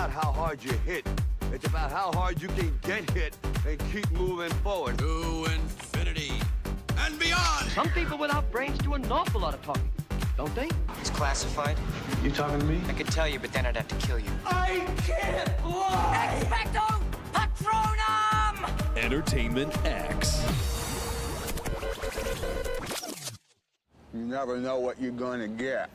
about how hard you hit. It's about how hard you can get hit and keep moving forward. To infinity and beyond. Some people without brains do an awful lot of talking, don't they? It's classified. You talking to me? I could tell you, but then I'd have to kill you. I can't lie! Expecto Patronum! Entertainment X. You never know what you're going to get.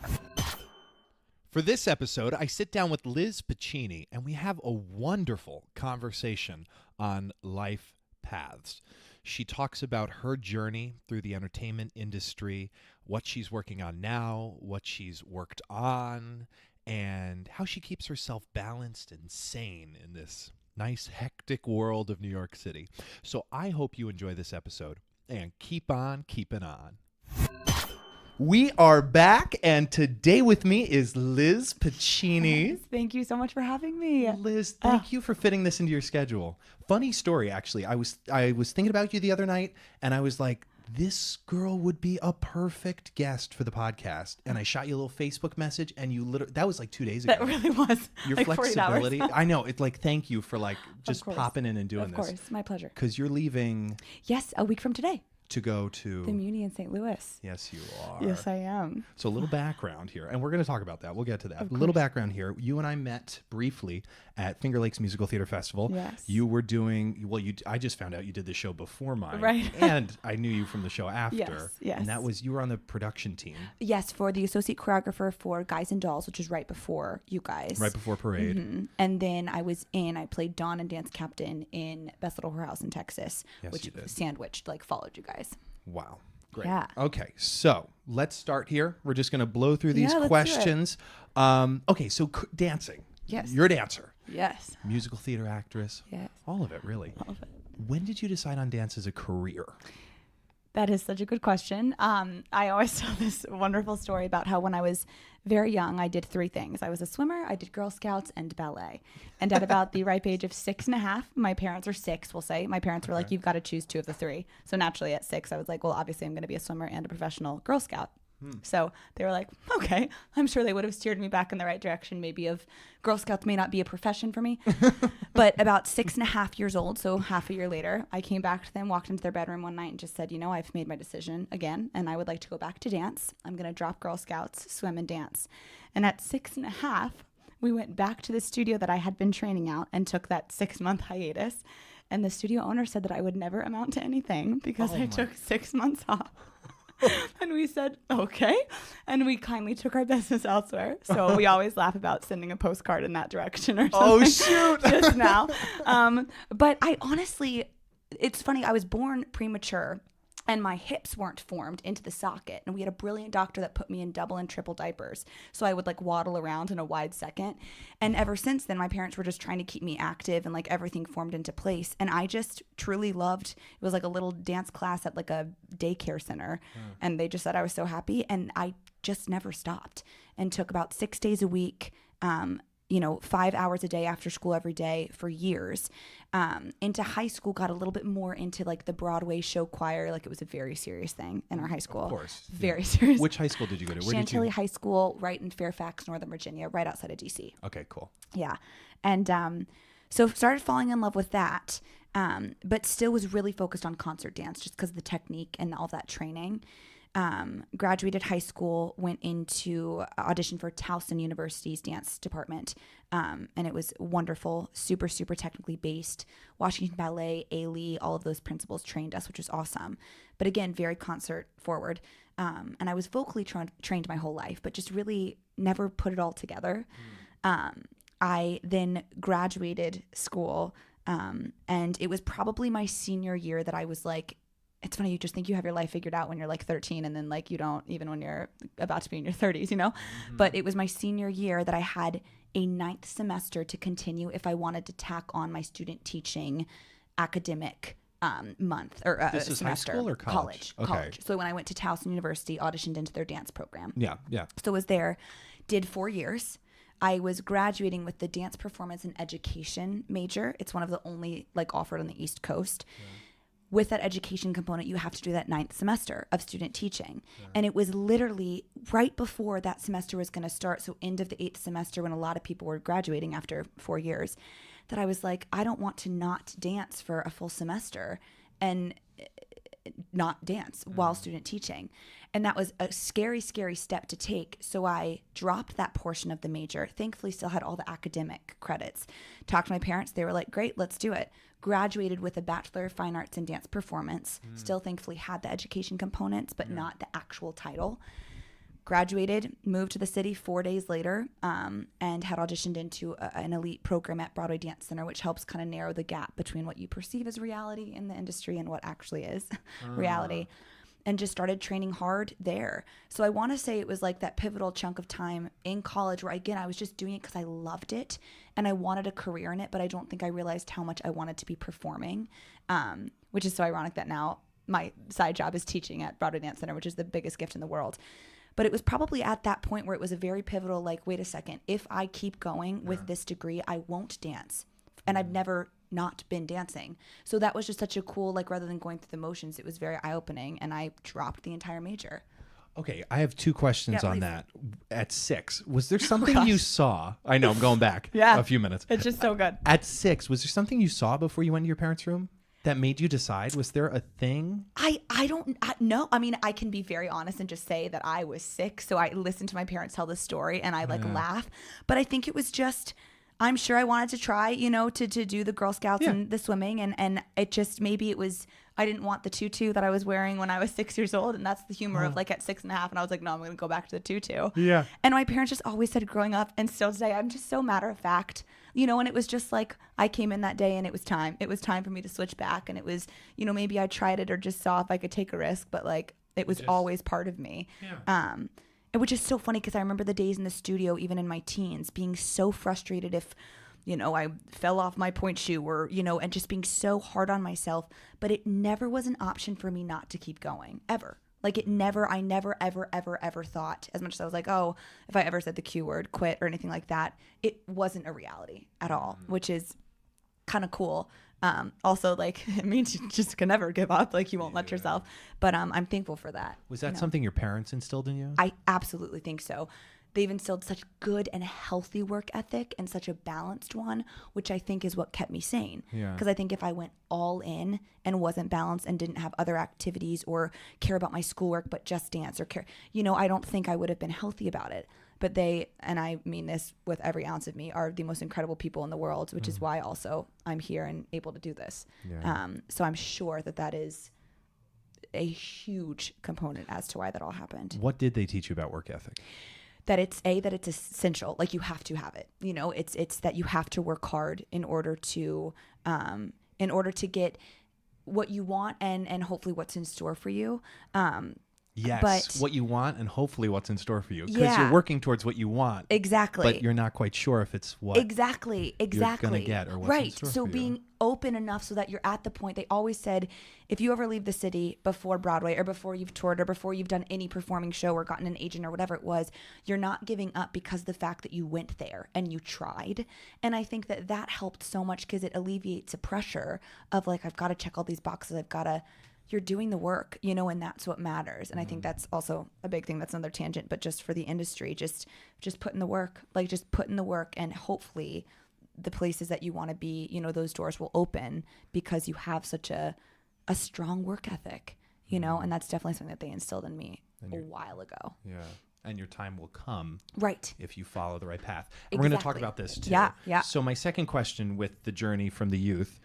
For this episode, I sit down with Lizz Picini, and we have a wonderful conversation on life paths. She talks about her journey through the entertainment industry, what she's working on now, what she's worked on, and how she keeps herself balanced and sane in this nice, hectic world of New York City. So I hope you enjoy this episode, and keep on keeping on. We are back, and today with me is Lizz Picini. Yes, thank you so much for having me. Liz, thank you for fitting this into your schedule. Funny story, actually. I was thinking about you the other night, and I was like, this girl would be a perfect guest for the podcast. And I shot you a little Facebook message, and you literally, that was like 2 days ago. That really was. Your like 48 hours. flexibility. I know. It's like, thank you for like just popping in and doing this. Of course, my pleasure. Because you're leaving Yes, a week from today. to go to The Muni in St. Louis. Yes, you are. Yes, I am. So a little background here, and we're going to talk about that. We'll get to that. A little background here. You and I met briefly at Finger Lakes Musical Theater Festival. Yes. You were doing, well, I just found out you did the show before mine. Right. And I knew you from the show after. Yes. And that was, you were on the production team. Yes, for the associate choreographer for Guys and Dolls, which is right before you guys. Right before Parade. Mm-hmm. And then I played Dawn and Dance Captain in Best Little Whorehouse in Texas, Yes, which you did. sandwiched, like followed you guys. Wow. Great. Yeah. Okay, so let's start here. We're just going to blow through these Yeah, let's do it. questions. Okay, so dancing. Yes. You're a dancer. Yes. Musical theater actress. Yes. All of it, really. All of it. When did you decide on dance as a career? That is such a good question. I always tell this wonderful story about how when I was very young, I did three things. I was a swimmer, I did Girl Scouts, and ballet. And at about the ripe age of 6.5, my parents, or 6, we'll say, my parents were like, you've got to choose 2 of the 3. So naturally at 6, I was like, well, obviously I'm going to be a swimmer and a professional Girl Scout. So they were like, okay, I'm sure they would have steered me back in the right direction, maybe of Girl Scouts may not be a profession for me. But about 6.5 years old, so half a year later, I came back to them, walked into their bedroom one night and just said, I've made my decision again, and I would like to go back to dance. I'm going to drop Girl Scouts, swim, and dance. And at 6.5, we went back to the studio that I had been training out and took that 6-month hiatus. And the studio owner said that I would never amount to anything because I took 6 months off. And we said, okay. And we kindly took our business elsewhere. So we always laugh about sending a postcard in that direction or something. Oh, shoot. Just now. But I honestly, it's funny. I was born premature and my hips weren't formed into the socket. And we had a brilliant doctor that put me in double and triple diapers. So I would like waddle around in a wide second. And ever since then, my parents were just trying to keep me active and like everything formed into place. And I just truly loved, it was like a little dance class at like a daycare center. And they just said I was so happy. And I just never stopped and took about 6 days a week, 5 hours a day after school every day for years. Into high school, got a little bit more into like the Broadway show choir. Like it was a very serious thing in our high school. Of course. Very serious. Which high school did you go to? Chantilly High School, right in Fairfax, Northern Virginia, right outside of DC. Okay, cool. Yeah. And so started falling in love with that, but still was really focused on concert dance just because of the technique and all that training. Graduated high school, went into audition for Towson University's dance department. And it was wonderful, super, super technically based. Washington Ballet, Ailey, all of those principals trained us, which was awesome. But again, very concert forward. And I was vocally trained my whole life, but just really never put it all together. I then graduated school, and it was probably my senior year that I was like, it's funny, you just think you have your life figured out when you're like 13 and then like you don't even when you're about to be in your 30s, But it was my senior year that I had a 9th semester to continue if I wanted to tack on my student teaching academic month or This is semester. high school or college? Okay. College. So when I went to Towson University, auditioned into their dance program. Yeah. So was there, did 4 years. I was graduating with the dance performance and education major. It's one of the only like offered on the East Coast. with that education component, you have to do that 9th semester of student teaching. And it was literally right before that semester was going to start, so end of the 8th semester when a lot of people were graduating after 4 years, that I was like, I don't want to not dance for a full semester and not dance while student teaching. And that was a scary, scary step to take. So I dropped that portion of the major. Thankfully, still had all the academic credits. Talked to my parents. They were like, great, let's do it. Graduated with a Bachelor of Fine Arts in Dance Performance. Still thankfully had the education components, but not the actual title. Graduated, moved to the city 4 days later, and had auditioned into an elite program at Broadway Dance Center, which helps kind of narrow the gap between what you perceive as reality in the industry and what actually is reality. And just started training hard there. So I want to say it was like that pivotal chunk of time in college where, again, I was just doing it because I loved it and I wanted a career in it, but I don't think I realized how much I wanted to be performing, which is so ironic that now my side job is teaching at Broadway Dance Center, which is the biggest gift in the world. But it was probably at that point where it was a very pivotal, like, wait a second, if I keep going with this degree, I won't dance. And I've never not been dancing. So that was just such a cool, like, rather than going through the motions, it was very eye-opening, and I dropped the entire major. Okay, I have 2 questions on please. that. At 6, was there something you saw? I know, I'm going back a few minutes. It's just so good. At 6, was there something you saw before you went to your parents' room that made you decide? Was there a thing? I don't know. I mean, I can be very honest and just say that I was sick. So I listened to my parents tell this story and I laugh. But I think it was just, I'm sure I wanted to try, to do the Girl Scouts and the swimming. And it just, maybe it was, I didn't want the tutu that I was wearing when I was 6 years old. And that's the humor of like at 6.5. And I was like, no, I'm going to go back to the tutu. Yeah. And my parents just always said growing up, and still today, I'm just so matter of fact, and it was just like, I came in that day and it was time. It was time for me to switch back. And it was, maybe I tried it or just saw if I could take a risk, but like, it was always part of me. Yeah. Which is so funny because I remember the days in the studio, even in my teens, being so frustrated if, I fell off my point shoe or, and just being so hard on myself. But it never was an option for me not to keep going, ever. Like I never, ever, ever, ever thought, as much as I was like, oh, if I ever said the Q word, quit or anything like that, it wasn't a reality at all, which is kind of cool. Also, like, it means you just can never give up. Like, you won't let yourself. But I'm thankful for that. Was that something your parents instilled in you? I absolutely think so. They've instilled such good and healthy work ethic and such a balanced one, which I think is what kept me sane. Because I think if I went all in and wasn't balanced and didn't have other activities or care about my schoolwork but just dance or care, I don't think I would have been healthy about it. But they, and I mean this with every ounce of me, are the most incredible people in the world, which is why also I'm here and able to do this. So I'm sure that is a huge component as to why that all happened. What did they teach you about work ethic? That it's essential. Like, you have to have it. It's that you have to work hard in order to get what you want and hopefully what's in store for you. Yes, but what you want and hopefully what's in store for you. Because you're working towards what you want. Exactly. But you're not quite sure if it's what exactly you're going to get or what's in store So for you. being open enough so that you're at the point. They always said, if you ever leave the city before Broadway or before you've toured or before you've done any performing show or gotten an agent or whatever it was, you're not giving up because the fact that you went there and you tried. And I think that helped so much because it alleviates the pressure of like, I've got to check all these boxes. You're doing the work, and that's what matters. And I think that's also a big thing. That's another tangent, but just for the industry, just put in the work, just put in the work, and hopefully the places that you want to be, those doors will open because you have such a strong work ethic, and that's definitely something that they instilled in me a while ago. Yeah. And your time will come. Right. If you follow the right path. And we're going to talk about this too. Yeah. So my second question with the journey from the youth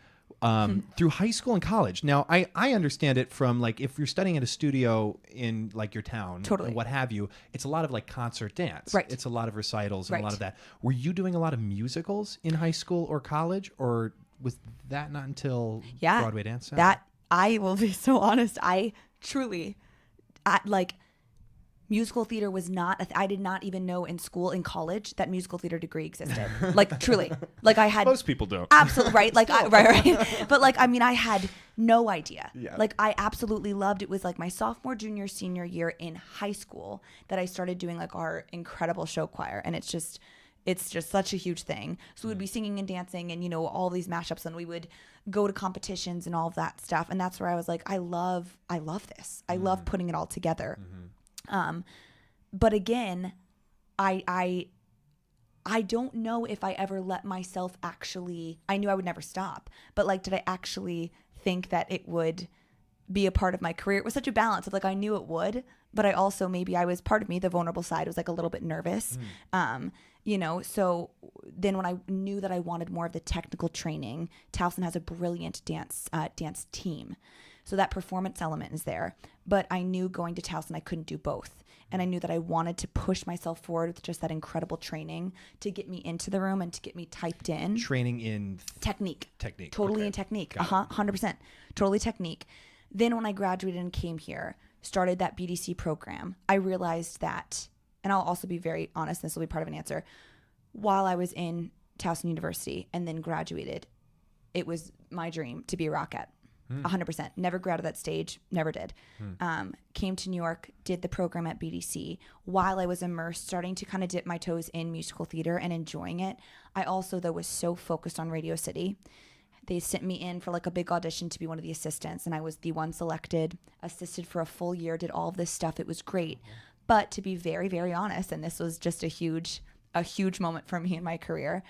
through high school and college. Now, I understand it from like if you're studying at a studio in like your town and what have you, it's a lot of like concert dance. Right. It's a lot of recitals and a lot of that. Were you doing a lot of musicals in high school or college, was that not until Broadway Dance Center? That I will be so honest. I truly, musical theater was not, I did not even know in college that musical theater degree existed. Like, truly. Like, I had. Most people don't. Absolutely, right? Like, right. But, like, I mean, I had no idea. Yeah. Like, I absolutely loved it. Was, like, my sophomore, junior, senior year in high school that I started doing, like, our incredible show choir. And it's just, It's just such a huge thing. So we'd be singing and dancing and, all these mashups, and we would go to competitions and all of that stuff. And that's where I was like, I love this. I love putting it all together. But again, I don't know if I ever let myself I knew I would never stop, but like, did I actually think that it would be a part of my career? It was such a balance of like, I knew it would, but I also, maybe I was, part of me, the vulnerable side, was like a little bit nervous. So then when I knew that I wanted more of the technical training, Towson has a brilliant dance team. So that performance element is there, but I knew going to Towson, I couldn't do both. And I knew that I wanted to push myself forward with just that incredible training to get me into the room and to get me typed in. Training in technique. Totally in technique. 100%. Totally technique. Then when I graduated and came here, started that BDC program, I realized that, and I'll also be very honest, this will be part of an answer, while I was in Towson University and then graduated, it was my dream to be a Rockette. 100%. Never grew out of that stage. Never did. Came to New York, did the program at BDC. While I was immersed, starting to kind of dip my toes in musical theater and enjoying it, I also, though, was so focused on Radio City. They sent me in for like a big audition to be one of the assistants, and I was the one selected, assisted for a full year, did all of this stuff. It was great. But to be very, very honest, and this was just a huge moment for me in my career,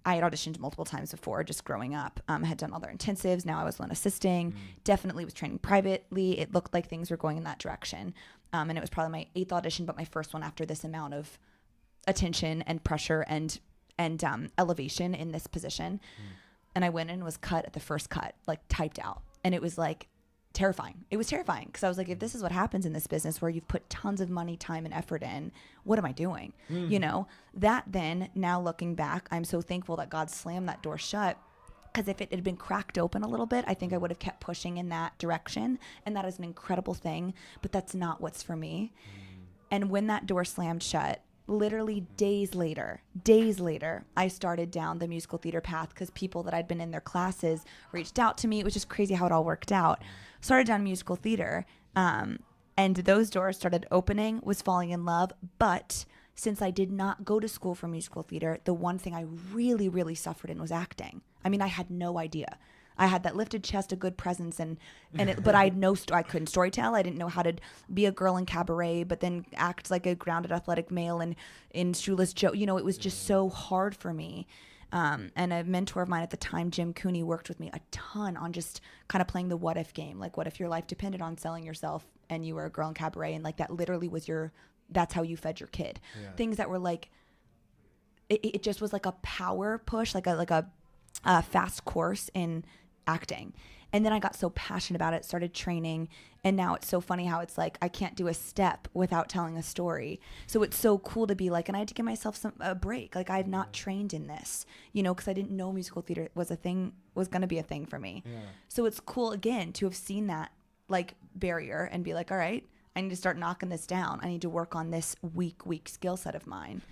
I had auditioned multiple times before, just growing up. I had done other intensives. Now I was one assisting. Definitely was training privately. It looked like things were going in that direction. And it was probably my 8th audition, but my first one after this amount of attention and pressure and elevation in this position. And I went in and was cut at the first cut, like typed out. And it was like terrifying. It was terrifying because I was like, if this is what happens in this business where you've put tons of money, time, and effort in, what am I doing? That then, now looking back, I'm so thankful that God slammed that door shut, because if it had been cracked open a little bit, I think I would have kept pushing in that direction. And that is an incredible thing, but that's not what's for me. And when that door slammed shut, literally days later, I started down the musical theater path because people that I'd been in their classes reached out to me. It was just crazy how it all worked out. Started down musical theater, and those doors started opening, was falling in love. But since I did not go to school for musical theater, the one thing I really, really suffered in was acting. I mean, I had no idea. I had that lifted chest, a good presence, but I had I couldn't storytell. I didn't know how to be a girl in cabaret, but then act like a grounded athletic male in Shoeless Joe. It was just so hard for me. And a mentor of mine at the time, Jim Cooney, worked with me a ton on just kind of playing the what if game. Like, what if your life depended on selling yourself and you were a girl in cabaret, and like that literally was that's how you fed your kid. Yeah. Things that were like, it just was like a power push, like a fast course in acting. And then I got so passionate about it, started training, and now it's so funny how it's like I can't do a step without telling a story. So it's so cool to be like, and I had to give myself a break. Like, I had not trained in this, because I didn't know musical theater was going to be a thing for me. Yeah. So it's cool again to have seen that like barrier and be like, all right, I need to start knocking this down. I need to work on this weak skill set of mine.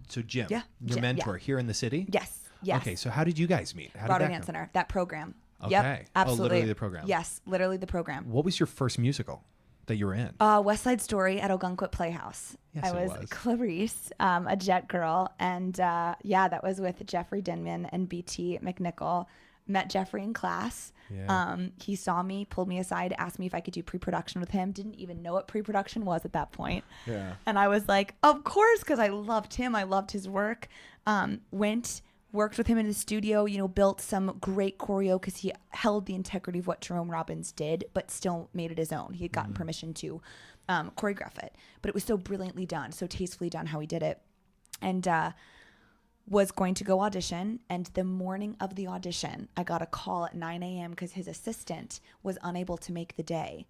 So Jim, Jim, mentor here in the city? Yes. Okay, so how did you guys meet? Broadway Dance Center, that program. Okay. Yep, absolutely. Literally the program. Yes, literally the program. What was your first musical that you were in? West Side Story at Ogunquit Playhouse. Yes, I was Clarice, a jet girl, and that was with Jeffrey Denman and BT McNichol. Met Jeffrey in class. Yeah. He saw me, pulled me aside, asked me if I could do pre-production with him. Didn't even know what pre-production was at that point. Yeah. And I was like, of course, because I loved him. I loved his work. Worked with him in the studio, built some great choreo because he held the integrity of what Jerome Robbins did, but still made it his own. He had gotten permission to choreograph it, but it was so brilliantly done, so tastefully done how he did it. And was going to go audition, and the morning of the audition, I got a call at 9 a.m. because his assistant was unable to make the day.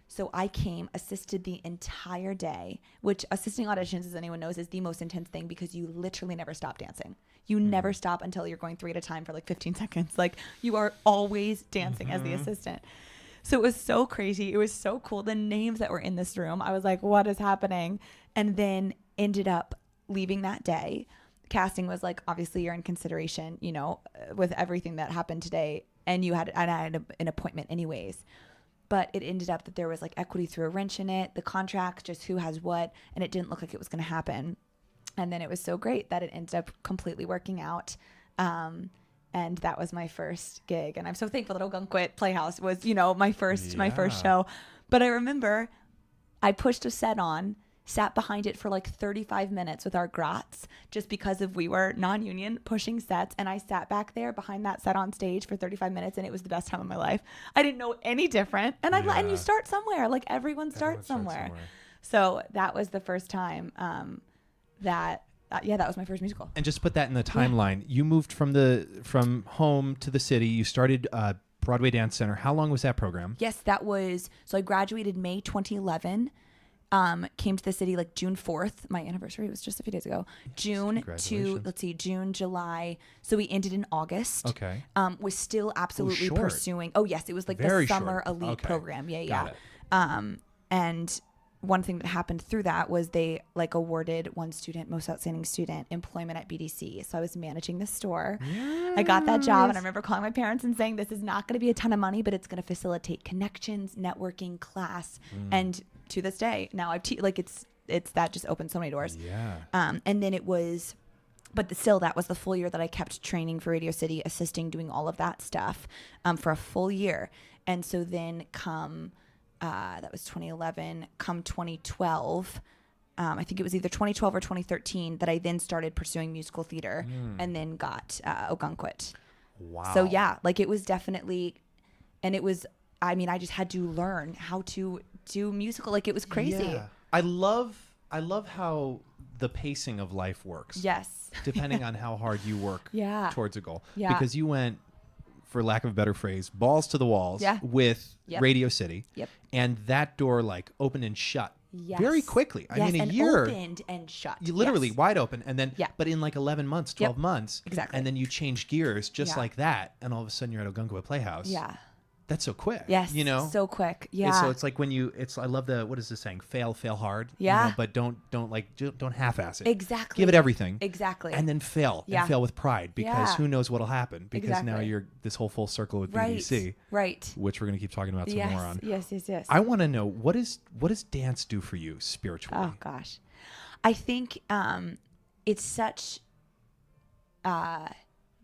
So I came, assisted the entire day, which assisting auditions, as anyone knows, is the most intense thing because you literally never stop dancing. You never stop until you're going 3 at a time for like 15 seconds. Like, you are always dancing as the assistant. So it was so crazy. It was so cool. The names that were in this room, I was like, what is happening? And then ended up leaving that day. Casting was like, obviously you're in consideration, with everything that happened today. And I had an appointment anyways. But it ended up that there was like equity through a wrench in it, the contract, just who has what, and it didn't look like it was going to happen. And then it was so great that it ended up completely working out. And that was my first gig. And I'm so thankful that Ogunquit Playhouse was, my first show. But I remember I pushed a set on, sat behind it for like 35 minutes with our grats just because we were non-union pushing sets. And I sat back there behind that set on stage for 35 minutes and it was the best time of my life. I didn't know any different. And and you start somewhere, like everyone starts somewhere. So that was the first time that was my first musical. And just put that in the timeline. You moved from home to the city. You started Broadway Dance Center. How long was that program? Yes, that was, so I graduated May 2011. Came to the city like June 4th. My anniversary was just a few days ago. June, July. So we ended in August. Okay. Was still absolutely short. pursuing. Oh yes, it was like Very the summer short. elite program. Yeah, Got yeah. it. And one thing that happened through that was they like awarded one student most outstanding student employment at BDC. So I was managing the store. Yes. I got that job and I remember calling my parents and saying, this is not going to be a ton of money, but it's going to facilitate connections, networking, class. And to this day, now it's that just opened so many doors. Yeah. And then it was, but still that was the full year that I kept training for Radio City, assisting, doing all of that stuff for a full year. And so then that was 2011, come 2012, I think it was either 2012 or 2013 that I then started pursuing musical theater and then got Ogunquit. Wow. So yeah, like it was definitely, and it was, I mean, I just had to learn how to do musical. Like it was crazy. Yeah. I love how the pacing of life works. Yes. Depending on how hard you work towards a goal. Yeah. Because you went, for lack of a better phrase, balls to the walls with Radio City. Yep. And that door like opened and shut Yes. very quickly. I mean, a and year. opened and shut. You literally Yes. wide open. And then, Yeah. but in like 11 months, 12 months. Exactly. And then you change gears just Yeah. like that. And all of a sudden you're at Ogunquit Playhouse. Yeah. That's so quick. Yes. You know? So quick. Yeah. And so it's like when I love what is this saying? Fail hard. Yeah. You know, but don't half-ass it. Exactly. Give it everything. Exactly. And then fail. Yeah. And fail with pride because Yeah. who knows what'll happen because now Exactly. you're this whole full circle with Right. BBC. Right. Which we're going to keep talking about some Yes. more on. Yes. I want to know what does dance do for you spiritually? Oh gosh, I think it's such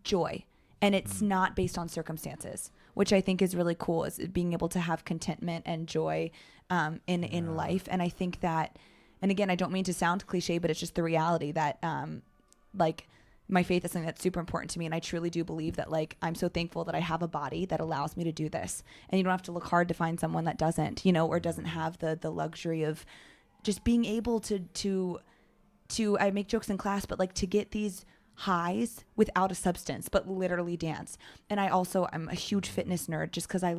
joy, and it's not based on circumstances, which I think is really cool. Is being able to have contentment and joy in life, and I think that, and again, I don't mean to sound cliche, but it's just the reality that like my faith is something that's super important to me, and I truly do believe that like I'm so thankful that I have a body that allows me to do this, and you don't have to look hard to find someone that doesn't, or doesn't have the luxury of just being able to I make jokes in class, but like to get these highs without a substance, but literally dance. And I'm a huge fitness nerd just because I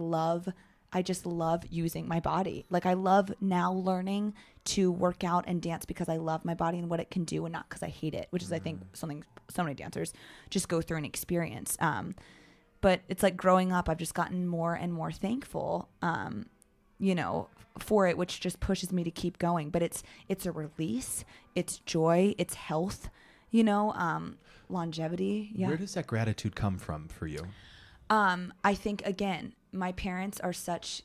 just love using my body. Like I love now learning to work out and dance because I love my body and what it can do, and not because I hate it, which is I think something so many dancers just go through and experience. But it's like growing up, I've just gotten more and more thankful, for it, which just pushes me to keep going. But it's a release, it's joy, it's health, longevity. Yeah. Where does that gratitude come from for you? I think again, my parents are such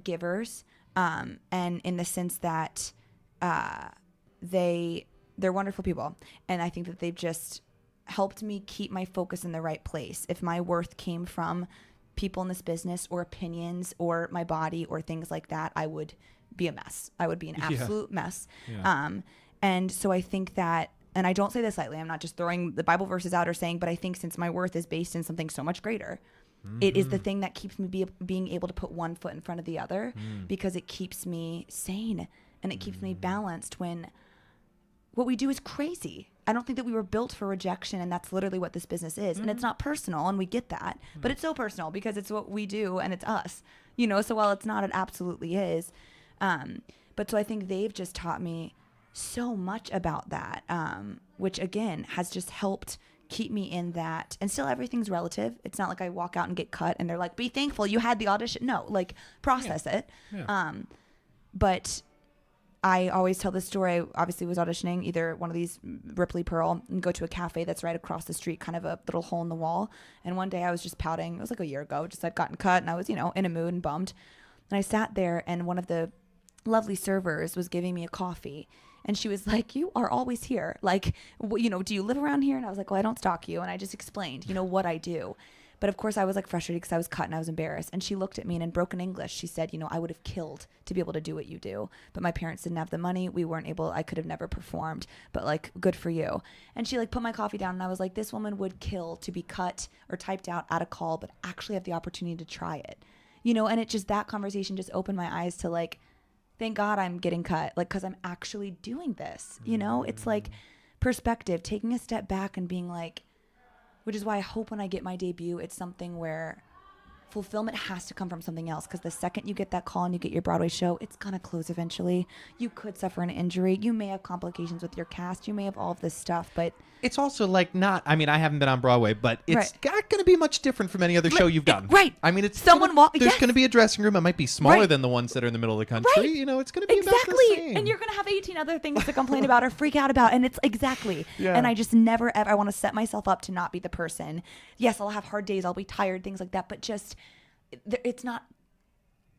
givers, and in the sense that they're wonderful people, and I think that they've just helped me keep my focus in the right place. If my worth came from people in this business or opinions or my body or things like that, I would be a mess. I would be an absolute mess. Yeah. And so I think that, and I don't say this lightly, I'm not just throwing the Bible verses out or saying, but I think since my worth is based in something so much greater, it is the thing that keeps me being able to put one foot in front of the other, because it keeps me sane and it keeps me balanced when what we do is crazy. I don't think that we were built for rejection, and that's literally what this business is. And it's not personal, and we get that, but it's so personal because it's what we do and it's us, so while it's not, it absolutely is. But so I think they've just taught me so much about that, which again has just helped keep me in that. And still everything's relative. It's not like I walk out and get cut and they're like, be thankful you had the audition. No, like process it. Yeah. But I always tell this story. I obviously was auditioning either one of these Ripley Pearl and go to a cafe that's right across the street, kind of a little hole in the wall. And one day I was just pouting. It was like a year ago, just I'd gotten cut and I was, in a mood and bummed. And I sat there and one of the lovely servers was giving me a coffee. And she was like, you are always here. Like, do you live around here? And I was like, well, I don't stalk you. And I just explained, what I do. But of course I was like frustrated because I was cut and I was embarrassed. And she looked at me and in broken English, she said, I would have killed to be able to do what you do. But my parents didn't have the money. We weren't able, I could have never performed, but like, good for you. And she like put my coffee down and I was like, this woman would kill to be cut or typed out at a call, but actually have the opportunity to try it, and it just, that conversation just opened my eyes to like, thank God I'm getting cut, like, cause I'm actually doing this, it's like perspective, taking a step back and being like, which is why I hope when I get my debut, it's something where fulfillment has to come from something else. Because the second you get that call and you get your Broadway show, it's going to close eventually. You could suffer an injury. You may have complications with your cast. You may have all of this stuff, but it's also like I haven't been on Broadway, but it's not going to be much different from any other show you've done. Right. I mean, it's there's going to be a dressing room. It might be smaller than the ones that are in the middle of the country. Right. It's going to be about the same. And you're going to have 18 other things to complain about or freak out about. And it's Yeah. And I just never, ever, I want to set myself up to not be the person. Yes, I'll have hard days. I'll be tired, things like that. But just, it's not,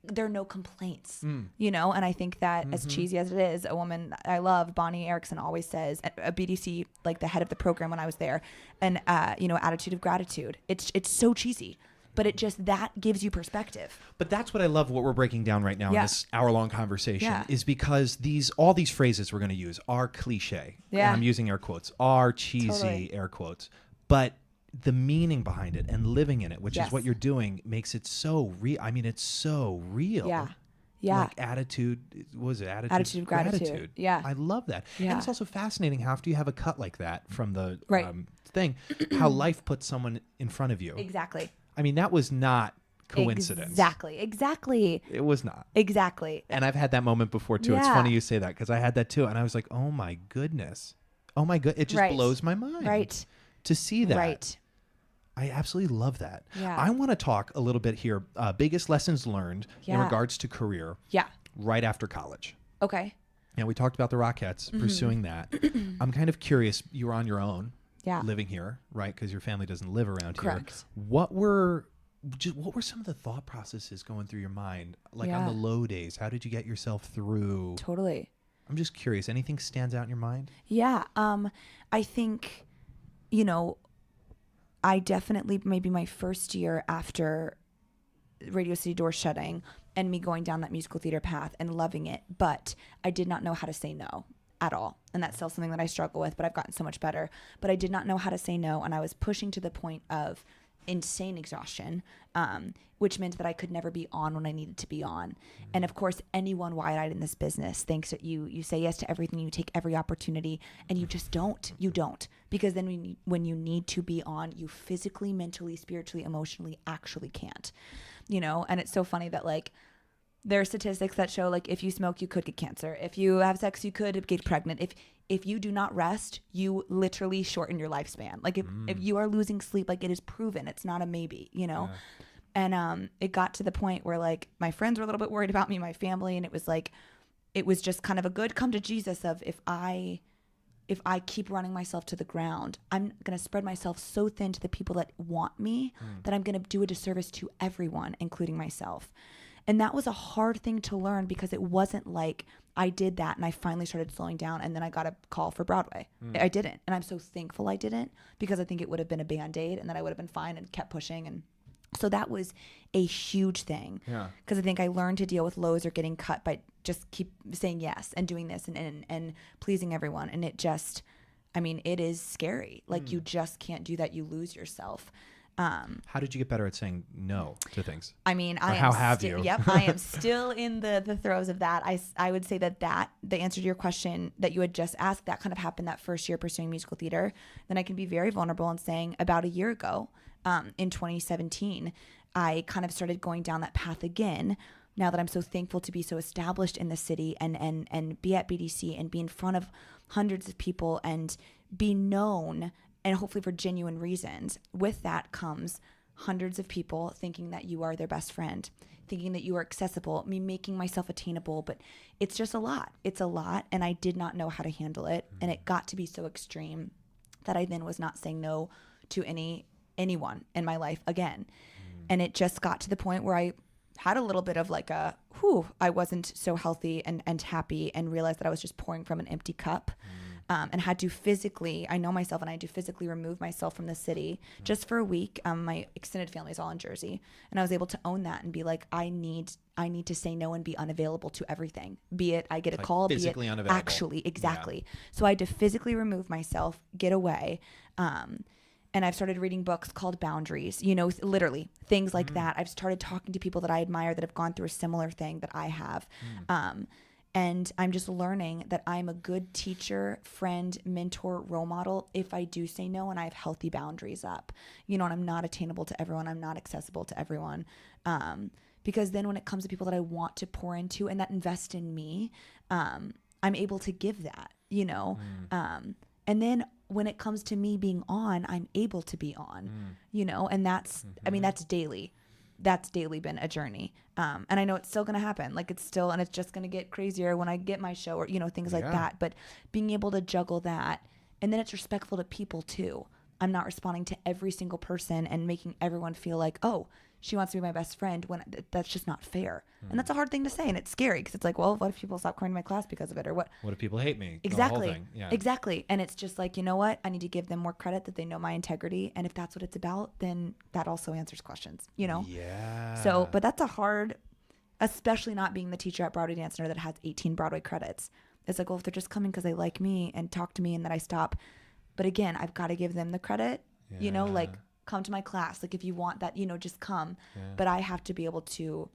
there are no complaints, and I think that as cheesy as it is, a woman I love, Bonnie Erickson, always says, a BDC, like the head of the program when I was there, an attitude of gratitude. It's so cheesy, but it just, that gives you perspective. But that's what I love, what we're breaking down right now in this hour-long conversation, is because all these phrases we're going to use are cliche. Yeah. And I'm using air quotes, are cheesy, Totally. air quotes, but the meaning behind it and living in it, which is what you're doing, makes it so real. I mean, it's so real. Yeah. Yeah. Like attitude, what was it? Attitude of gratitude. Yeah. I love that. Yeah. And it's also fascinating how after you have a cut like that from the Right. thing, how life puts someone in front of you. Exactly. I mean, that was not coincidence. Exactly. It was not. Exactly. And I've had that moment before too. It's Yeah. funny you say that because I had that too. And I was like, oh my goodness. Oh my good. It just Right. blows my mind. Right. To see that. Right. I absolutely love that. Yeah. I want to talk a little bit here. Biggest lessons learned in Yeah. regards to career Yeah. right after college. Okay. Yeah, we talked about the Rockettes, pursuing that. I'm kind of curious. You were on your own, Yeah. living here, right? Because your family doesn't live around Correct. here. What were some of the thought processes going through your mind, like on Yeah. the low days? How did you get yourself through? Totally. I'm just curious. Anything stands out in your mind? Yeah. I think, I definitely, maybe my first year after Radio City doors shutting and me going down that musical theater path and loving it, but I did not know how to say no at all. And that's still something that I struggle with, but I've gotten so much better. But I did not know how to say no, and I was pushing to the point of insane exhaustion, which meant that I could never be on when I needed to be on. And of course, anyone wide-eyed in this business thinks that you say yes to everything, you take every opportunity, and you just don't. You don't. Because then when you need to be on, you physically, mentally, spiritually, emotionally actually can't. And it's so funny that like there are statistics that show like if you smoke, you could get cancer. If you have sex, you could get pregnant. If you do not rest, you literally shorten your lifespan. Like if you are losing sleep, like it is proven, it's not a maybe, Yeah. And it got to the point where like my friends were a little bit worried about me, my family, and it was just kind of a good come to Jesus of if I keep running myself to the ground, I'm going to spread myself so thin to the people that want me that I'm going to do a disservice to everyone, including myself. And that was a hard thing to learn because it wasn't like I did that and I finally started slowing down and then I got a call for Broadway. I didn't. And I'm so thankful I didn't because I think it would have been a Band-Aid and then I would have been fine and kept pushing. And so that was a huge thing. Yeah. Because I think I learned to deal with lows or getting cut by just keep saying yes and doing this and pleasing everyone. And it just, it is scary. Like you just can't do that. You lose yourself. How did you get better at saying no to things? How have you? Yep, I am still in the throes of that. I would say that the answer to your question that you had just asked, that kind of happened that first year pursuing musical theater. Then I can be very vulnerable and saying about a year ago, in 2017, I kind of started going down that path again. Now that I'm so thankful to be so established in the city and be at BDC and be in front of hundreds of people and be known, and hopefully for genuine reasons. With that comes hundreds of people thinking that you are their best friend, thinking that you are accessible, me making myself attainable, but it's just a lot. It's a lot, and I did not know how to handle it, and it got to be so extreme that I then was not saying no to anyone in my life again. And it just got to the point where I had a little bit of like I wasn't so healthy and happy, and realized that I was just pouring from an empty cup. And had to physically, I know myself, and I had to physically remove myself from the city just for a week. My extended family is all in Jersey, and I was able to own that and be like, I need to say no and be unavailable to everything. Be it I get a call, physically be it unavailable. actually, exactly. So I had to physically remove myself, get away. And I've started reading books called Boundaries, literally things like that. I've started talking to people that I admire that have gone through a similar thing that I have. And I'm just learning that I'm a good teacher, friend, mentor, role model if I do say no and I have healthy boundaries up, and I'm not attainable to everyone. I'm not accessible to everyone. Because then when it comes to people that I want to pour into and that invest in me, I'm able to give that, and then when it comes to me being on, I'm able to be on, and that's, that's daily. That's daily been a journey. And I know it's still going to happen. Like it's just going to get crazier when I get my show or, things like that. But being able to juggle that, and then it's respectful to people too. I'm not responding to every single person and making everyone feel like, oh, she wants to be my best friend, when that's just not fair. And that's a hard thing to say. And it's scary because it's like, well, what if people stop coming to my class because of it, or what? What if people hate me? Exactly. The whole thing. Yeah. Exactly. And it's just like, you know what? I need to give them more credit that they know my integrity. And if that's what it's about, then that also answers questions, Yeah. So, but that's a hard, especially not being the teacher at Broadway Dance Center that has 18 Broadway credits. It's like, well, if they're just coming because they like me and talk to me and then I stop. But again, I've got to give them the credit, like come to my class. Like if you want that, just come. Yeah. But I have to be able to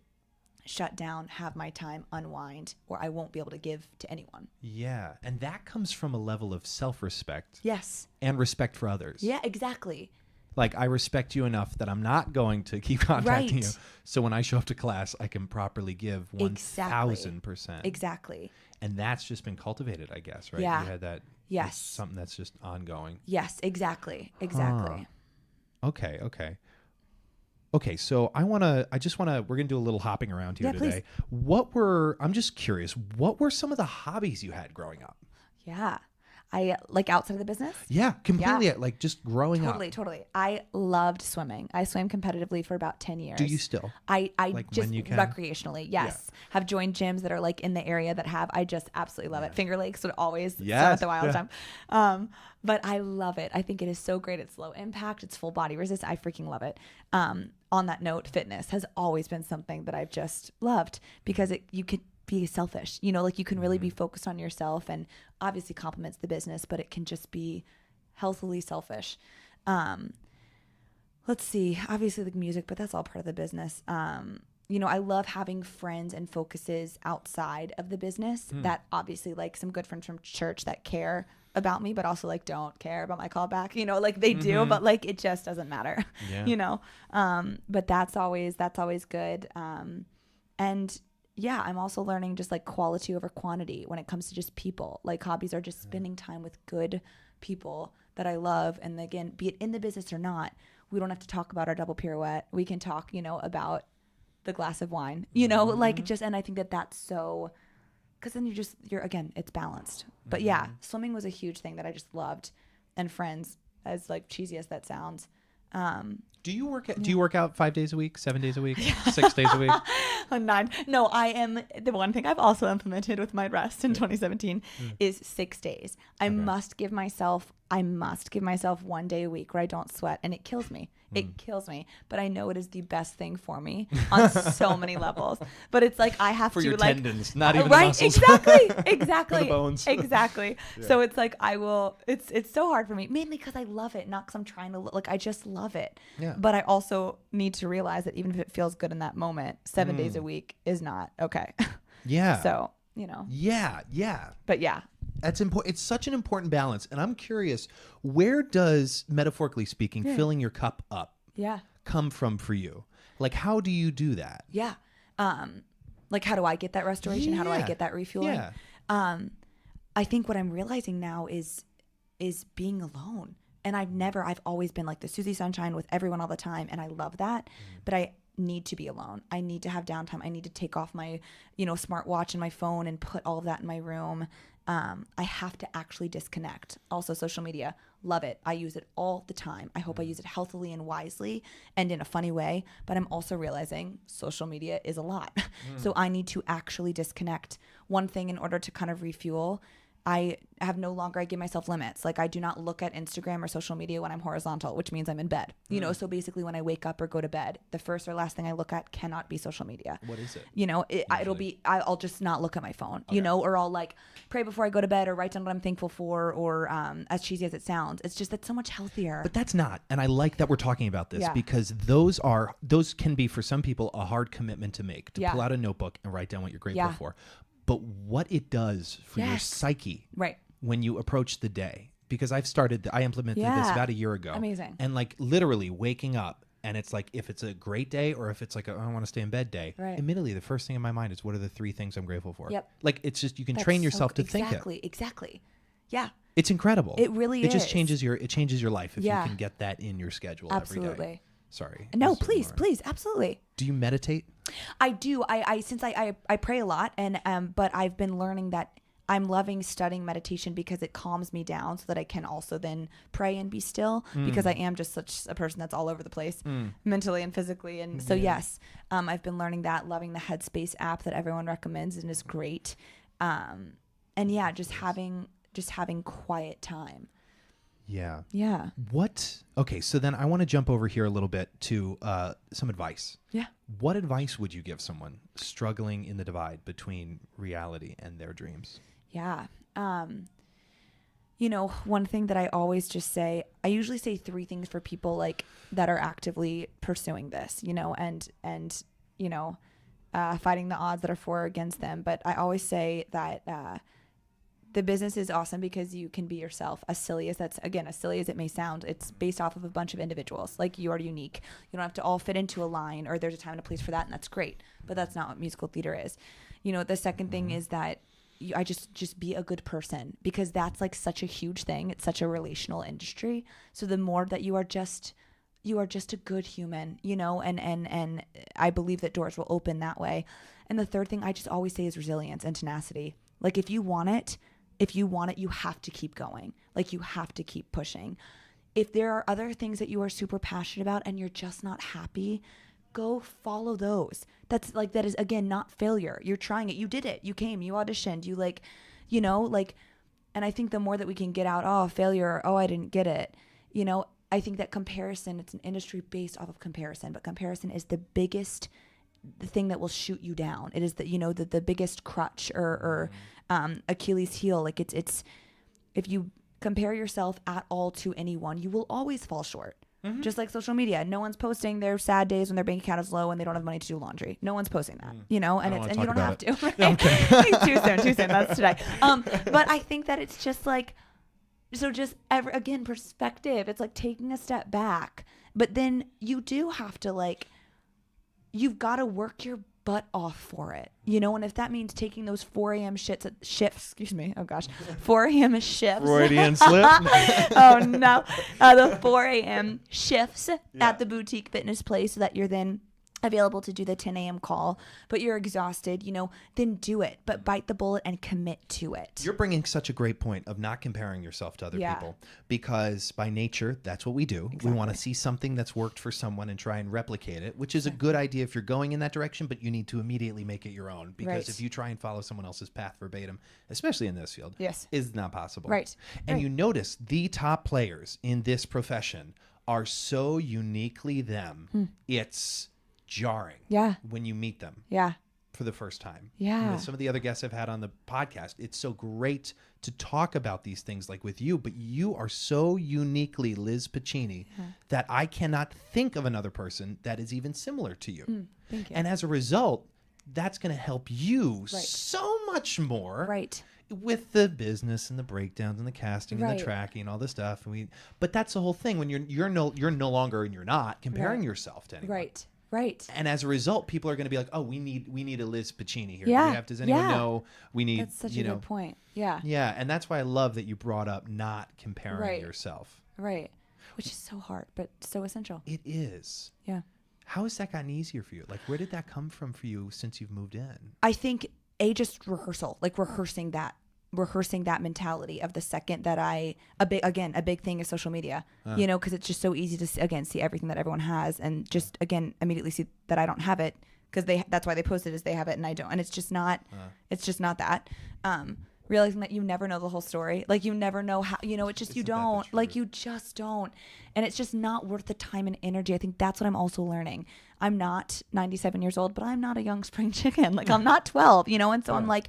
shut down, have my time, unwind, or I won't be able to give to anyone. Yeah. And that comes from a level of self-respect. Yes. And respect for others. Yeah, exactly. Like I respect you enough that I'm not going to keep contacting you. So when I show up to class, I can properly give 1,000%. Exactly. And that's just been cultivated, I guess, right? Yeah. You had that. Yes. Something that's just ongoing. Yes, exactly. Okay, so we're going to do a little hopping around here today. Please. I'm just curious, what were some of the hobbies you had growing up? Yeah. I like outside of the business. Yeah, completely. Yeah. Like just growing up. Totally. I loved swimming. I swam competitively for about 10 years. Do you still? I like just when you can? Recreationally. Yes. Yeah. Have joined gyms that are like in the area that have, I just absolutely love it. Finger Lakes would always swim at the wild time. But I love it. I think it is so great. It's low impact. It's full body resist. I freaking love it. On that note, fitness has always been something that I've just loved because you could be selfish, like you can really be focused on yourself, and obviously complements the business, but it can just be healthily selfish. Let's see, obviously like music, but that's all part of the business. I love having friends and focuses outside of the business that obviously like some good friends from church that care about me, but also like don't care about my callback, like they do, but like it just doesn't matter, but that's always good. And yeah, I'm also learning just like quality over quantity when it comes to just people. Like hobbies are just spending time with good people that I love. And again, be it in the business or not, we don't have to talk about our double pirouette. We can talk, about the glass of wine, like just, and I think that that's so, because then you're again, it's balanced. But yeah, swimming was a huge thing that I just loved. And friends, as like cheesy as that sounds. Do you work out 5 days a week, 7 days a week, 6 days a week? 9. No, I am. The one thing I've also implemented with my rest in 2017 is 6 days. I must give myself 1 day a week where I don't sweat, and it kills me. It kills me, but I know it is the best thing for me on so many levels. But it's like I have for to your like tendons, not even right, the muscles. exactly, For the bones. exactly. Yeah. So it's like I will. It's so hard for me, mainly because I love it, not because I'm trying to like. I just love it. Yeah. But I also need to realize that even if it feels good in that moment, 7 days a week is not okay. Yeah. So Yeah. But yeah. That's important. It's such an important balance. And I'm curious, where does, metaphorically speaking, filling your cup up come from for you? Like, how do you do that? Yeah. Like, how do I get that restoration? How do I get that refueling? Yeah. I think what I'm realizing now is being alone. And I've always been like the Susie Sunshine with everyone all the time. And I love that. But I need to be alone. I need to have downtime. I need to take off my, smartwatch and my phone and put all of that in my room I have to actually disconnect. Also, social media, love it. I use it all the time. I hope I use it healthily and wisely and in a funny way. But I'm also realizing social media is a lot. So I need to actually disconnect. One thing in order to kind of refuel, I give myself limits. Like I do not look at Instagram or social media when I'm horizontal, which means I'm in bed. You know, so basically when I wake up or go to bed, the first or last thing I look at cannot be social media. What is it? You know, it'll be, I'll just not look at my phone, you know, or I'll like pray before I go to bed or write down what I'm thankful for, or as cheesy as it sounds, it's just that's so much healthier. But that's not. And I like that we're talking about this Yeah. because those can be for some people a hard commitment to make, to Yeah. pull out a notebook and write down what you're grateful Yeah. for. But what it does for your Yes. psyche Right. when you approach the day, because I implemented this Yeah. about a year ago. Amazing. And like literally waking up, and it's like if it's a great day or if it's like I want to stay in bed day, Right. immediately the first thing in my mind is what are the 3 things I'm grateful for? Yep. Like it's just you can That's train so- yourself to think it. Exactly. Yeah. It's incredible. It really It just is. changes your life if Yeah. you can get that in your schedule every day. Absolutely. Sorry. No, This is please, more- please. Absolutely. Do you meditate? I do. Since I pray a lot, and but I've been learning that I'm loving studying meditation because it calms me down so that I can also then pray and be still, because I am just such a person that's all over the place mentally and physically. And so, yes, I've been learning that, loving the Headspace app that everyone recommends and is great. And yeah, just having quiet time. Yeah. Yeah. Okay, so then I want to jump over here a little bit to some advice. Yeah. What advice would you give someone struggling in the divide between reality and their dreams? Yeah. You know, one thing that I always just say, I usually say 3 things for people like that are actively pursuing this, you know, and you know, fighting the odds that are for or against them. But I always say that the business is awesome because you can be yourself. As silly as it may sound, it's based off of a bunch of individuals. Like, you are unique. You don't have to all fit into a line, or there's a time and a place for that, and that's great. But that's not what musical theater is. You know, the second thing is that I just be a good person, because that's like such a huge thing. It's such a relational industry. So the more that you are just a good human, you know, and I believe that doors will open that way. And the third thing I just always say is resilience and tenacity. Like, if you want it, you have to keep going. Like, you have to keep pushing. If there are other things that you are super passionate about and you're just not happy, go follow those. That is, again, not failure. You're trying it. You did it. You came, you auditioned, you like, you know, like, and I think the more that we can get out, oh, failure, oh, I didn't get it. You know, I think that comparison, it's an industry based off of comparison, but comparison is the biggest thing that will shoot you down. It is the biggest crutch or Achilles heel. Like, it's if you compare yourself at all to anyone, you will always fall short. Just like social media, no one's posting their sad days when their bank account is low and they don't have money to do laundry. No one's posting that, you know, and you don't have to. Right? Too soon. That's today. But I think that it's just like, so just again, perspective. It's like taking a step back, but then you do have to, like, you've got to work your butt off for it, you know. And if that means taking those 4 a.m. shifts, 4 a.m. shifts. Freudian slip. Oh no, the 4 a.m. shifts at the boutique fitness place so that you're then available to do the 10 a.m. call, but you're exhausted, you know, then do it, but bite the bullet and commit to it. You're bringing such a great point of not comparing yourself to other people, because by nature, that's what we do. Exactly. We want to see something that's worked for someone and try and replicate it, which is a good idea if you're going in that direction, but you need to immediately make it your own, because if you try and follow someone else's path verbatim, especially in this field, is not possible. Right. And you notice the top players in this profession are so uniquely them. It's jarring when you meet them for the first time. Some of the other guests I've had on the podcast, it's so great to talk about these things like with you, but you are so uniquely Lizz Picini that I cannot think of another person that is even similar to you. Thank you. And as a result, that's going to help you so much more with the business and the breakdowns and the casting and the tracking and all this stuff. But that's the whole thing. When you're no longer, and you're not comparing yourself to anyone. Right. And as a result, people are going to be like, "Oh, we need a Lizz Picini here. Does anyone know? We need." That's such a good point. Yeah. Yeah, and that's why I love that you brought up not comparing yourself. Right. Which is so hard, but so essential. It is. Yeah. How has that gotten easier for you? Like, where did that come from for you since you've moved in? I think just rehearsal, like rehearsing that rehearsing that mentality of the second that a big thing is social media, you know, because it's just so easy to again see everything that everyone has and just again immediately see that I don't have it because that's why they post it is they have it and I don't, and it's just not that. Realizing that you never know the whole story, like you never know how, you know, it's just you don't, like you just don't, and it's just not worth the time and energy. I think that's what I'm also learning. I'm not 97 years old, but I'm not a young spring chicken. Like I'm not 12, you know, and so I'm like,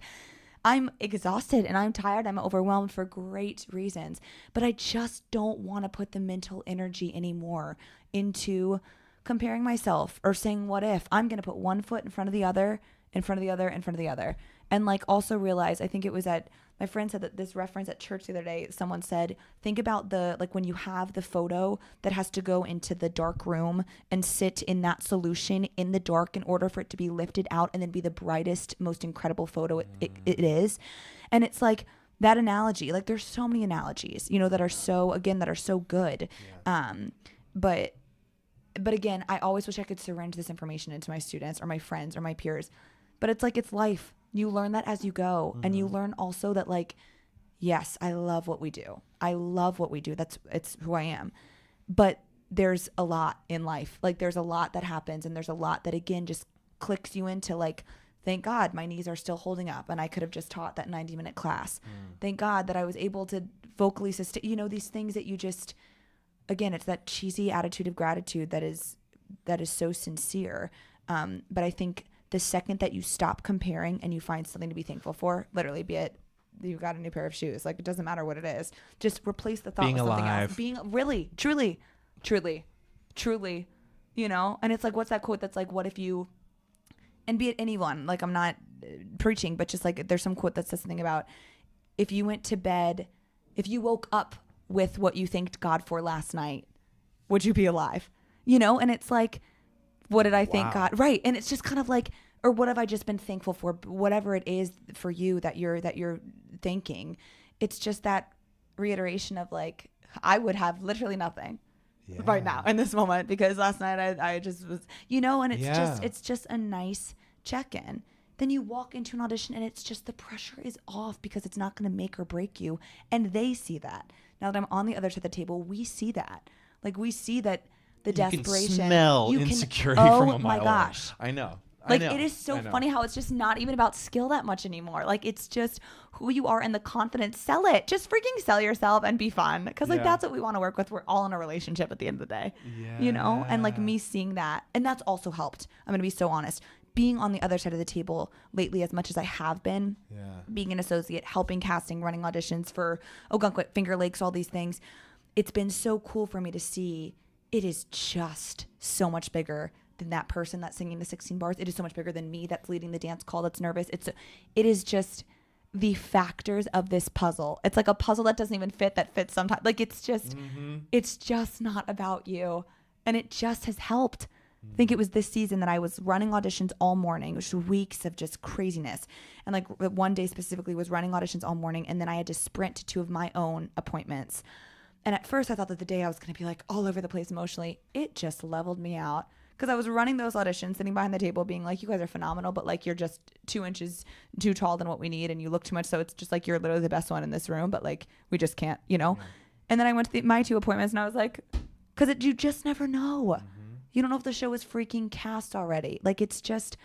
I'm exhausted and I'm tired. I'm overwhelmed for great reasons, but I just don't want to put the mental energy anymore into comparing myself or saying, what if I'm going to put one foot in front of the other, in front of the other, in front of the other. And like also realize, I think it was my friend said that this reference at church the other day, someone said, think about like when you have the photo that has to go into the dark room and sit in that solution in the dark in order for it to be lifted out and then be the brightest, most incredible photo it is. And it's like that analogy, like there's so many analogies, you know, that are so good. But again, I always wish I could syringe this information into my students or my friends or my peers. But it's like, it's life. You learn that as you go. And you learn also that like, yes, I love what we do. It's who I am. But there's a lot in life. Like there's a lot that happens and there's a lot that again, just clicks you into like, thank God my knees are still holding up and I could have just taught that 90-minute class. Thank God that I was able to vocally sustain, you know, these things that you just, again, it's that cheesy attitude of gratitude that is so sincere. But I think the second that you stop comparing and you find something to be thankful for, literally be it you've got a new pair of shoes, like it doesn't matter what it is, just replace the thought with something else. Being really, truly, you know? And it's like, what's that quote that's like, what if you, and be it anyone, like I'm not preaching, but just like there's some quote that says something about if you went to bed, if you woke up with what you thanked God for last night, would you be alive? You know? And it's like, what did I thank God? Right. And it's just kind of like, or what have I just been thankful for? Whatever it is for you that you're thanking. It's just that reiteration of like, I would have literally nothing right now in this moment because last night I just was, you know, and it's just a nice check-in. Then you walk into an audition and it's just the pressure is off because it's not going to make or break you. And they see that. Now that I'm on the other side of the table, we see that. Like we see that the desperation. You can smell insecurity from a mile away. Gosh. I know. Like it is so funny how it's just not even about skill that much anymore. Like it's just who you are and the confidence. Sell it. Just freaking sell yourself and be fun. Because like that's what we want to work with. We're all in a relationship at the end of the day. Yeah. You know? And like me seeing that. And that's also helped. I'm going to be so honest. Being on the other side of the table lately as much as I have been. Being an associate, helping casting, running auditions for Ogunquit, Finger Lakes, all these things. It's been so cool for me to see it is just so much bigger than that person that's singing the 16 bars. It is so much bigger than me that's leading the dance call that's nervous. It is just the factors of this puzzle. It's like a puzzle that doesn't even fit that fits sometimes. Like it's just not about you. And it just has helped. I think it was this season that I was running auditions all morning, which was weeks of just craziness. And like one day specifically was running auditions all morning. And then I had to sprint to 2 of my own appointments. And at first I thought that the day I was going to be like all over the place emotionally. It just leveled me out. Because I was running those auditions, sitting behind the table being like, you guys are phenomenal, but like you're just 2 inches too tall than what we need and you look too much. So it's just like you're literally the best one in this room, but like we just can't, you know? And then I went to my 2 appointments and I was like, because you just never know. You don't know if the show is freaking cast already. Like it's just,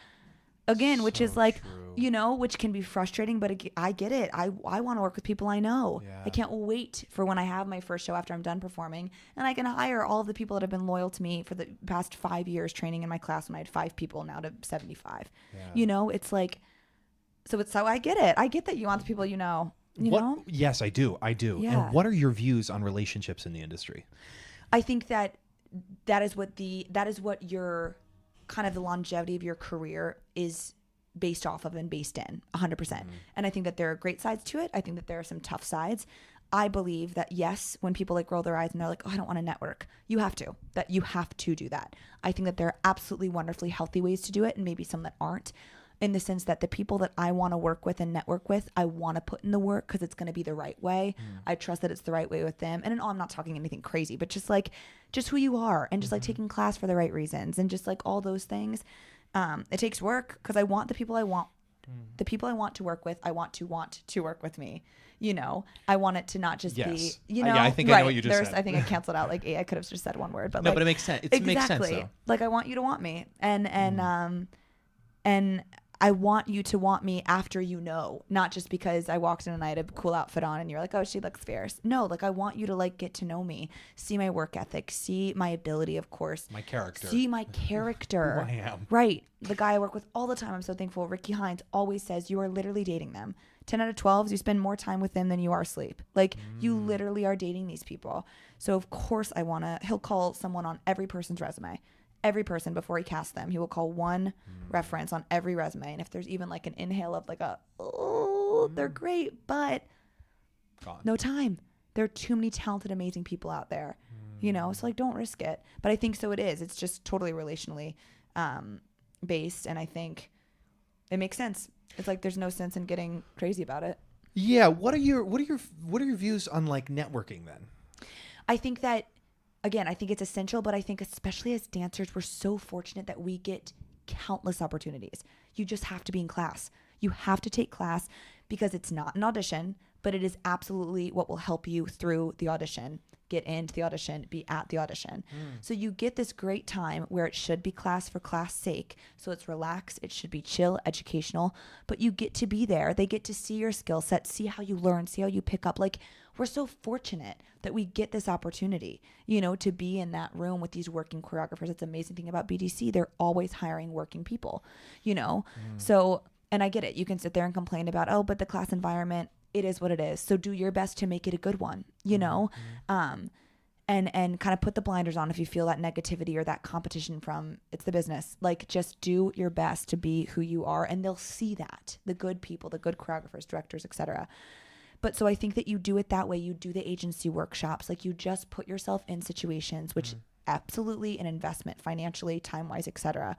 again, which is like, you know, which can be frustrating, but I get it. I want to work with people I know. I can't wait for when I have my first show after I'm done performing and I can hire all of the people that have been loyal to me for the past 5 years training in my class when I had 5 people now to 75. You know, it's like, so I get it. I get that you want the people you know. You know? Yes, I do. Yeah. And what are your views on relationships in the industry? I think that is what your kind of the longevity of your career is based off of and based in 100%. And I think that there are great sides to it. I think that there are some tough sides. I believe that yes, when people like roll their eyes and they're like, oh, I don't want to network, you have to do that. I think that there are absolutely wonderfully healthy ways to do it and maybe some that aren't, in the sense that the people that I want to work with and network with, I want to put in the work because it's going to be the right way. I trust that it's the right way with them. And I'm not talking anything crazy, but just who you are and just like taking class for the right reasons and just like all those things. It takes work because I want the people I want The people I want to work with, I want to work with me. You know, I want it to not just be, you know, Yeah, I think I know what you just said. I think I canceled out like 8. I could have just said one word, but No, like, but it makes sense. It makes sense though. Like I want you to want me, and I want you to want me after you know, not just because I walked in and I had a cool outfit on and you're like, oh, she looks fierce. No, like I want you to like get to know me, see my work ethic, see my ability, of course. My character. See my character. Who I am. Right. The guy I work with all the time, I'm so thankful. Ricky Hines always says you are literally dating them. 10 out of 12s, you spend more time with them than you are asleep. Like you literally are dating these people. So of course he'll call someone on every person's resume. Every person before he casts them, he will call one reference on every resume. And if there's even like an inhale of like they're great, but Gone. no time. There are too many talented, amazing people out there, you know? So like, don't risk it. But I think so it is. It's just totally relationally based. And I think it makes sense. It's like, there's no sense in getting crazy about it. Yeah. What are your views on like networking then? I think that, again, I think it's essential, but I think especially as dancers, we're so fortunate that we get countless opportunities. You just have to be in class. You have to take class because it's not an audition, but it is absolutely what will help you through the audition, get into the audition, be at the audition. So you get this great time where it should be class for class sake. So it's relaxed. It should be chill, educational, but you get to be there. They get to see your skill set, see how you learn, see how you pick up. Like, we're so fortunate that we get this opportunity, you know, to be in that room with these working choreographers. It's the amazing thing about BDC. They're always hiring working people, you know? So, and I get it. You can sit there and complain about, oh, but the class environment, it is what it is. So do your best to make it a good one, you know? And kind of put the blinders on if you feel that negativity or that competition from it's the business. Like, just do your best to be who you are, and they'll see that. The good people, the good choreographers, directors, etc. But so I think that you do it that way. You do the agency workshops. Like, you just put yourself in situations, which absolutely an investment financially, time-wise, etc.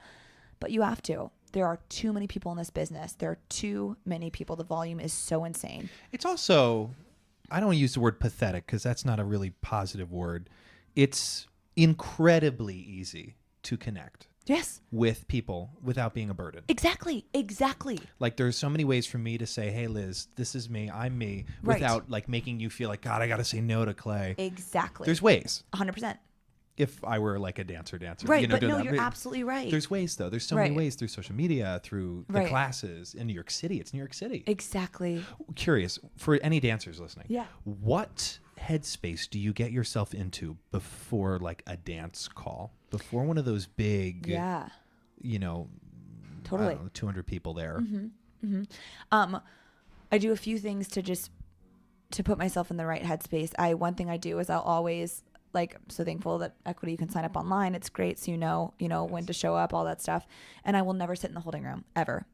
But you have to. There are too many people in this business. There are too many people. The volume is so insane. It's also, I don't use the word pathetic because that's not a really positive word. It's incredibly easy to connect. Yes. With people without being a burden. Exactly. Like, there's so many ways for me to say, hey, Liz, this is me, I'm me, Right. without like making you feel like, God, I got to say no to Clay. Exactly. There's ways. 100%. If I were like a dancer, Right, you know, but doing no, that. you're absolutely right. There's ways though. There's so many Right. ways through social media, through the Right. classes in New York City. It's New York City. Exactly. Curious for any dancers listening. Yeah. What headspace do you get yourself into before like a dance call? Before one of those big, Yeah. you know, Totally. I don't know, 200 people there. I do a few things to put myself in the right headspace. One thing I do is I'll always, like, I'm so thankful that Equity, you can sign up online. It's great. So you know when to show up, all that stuff. And I will never sit in the holding room ever.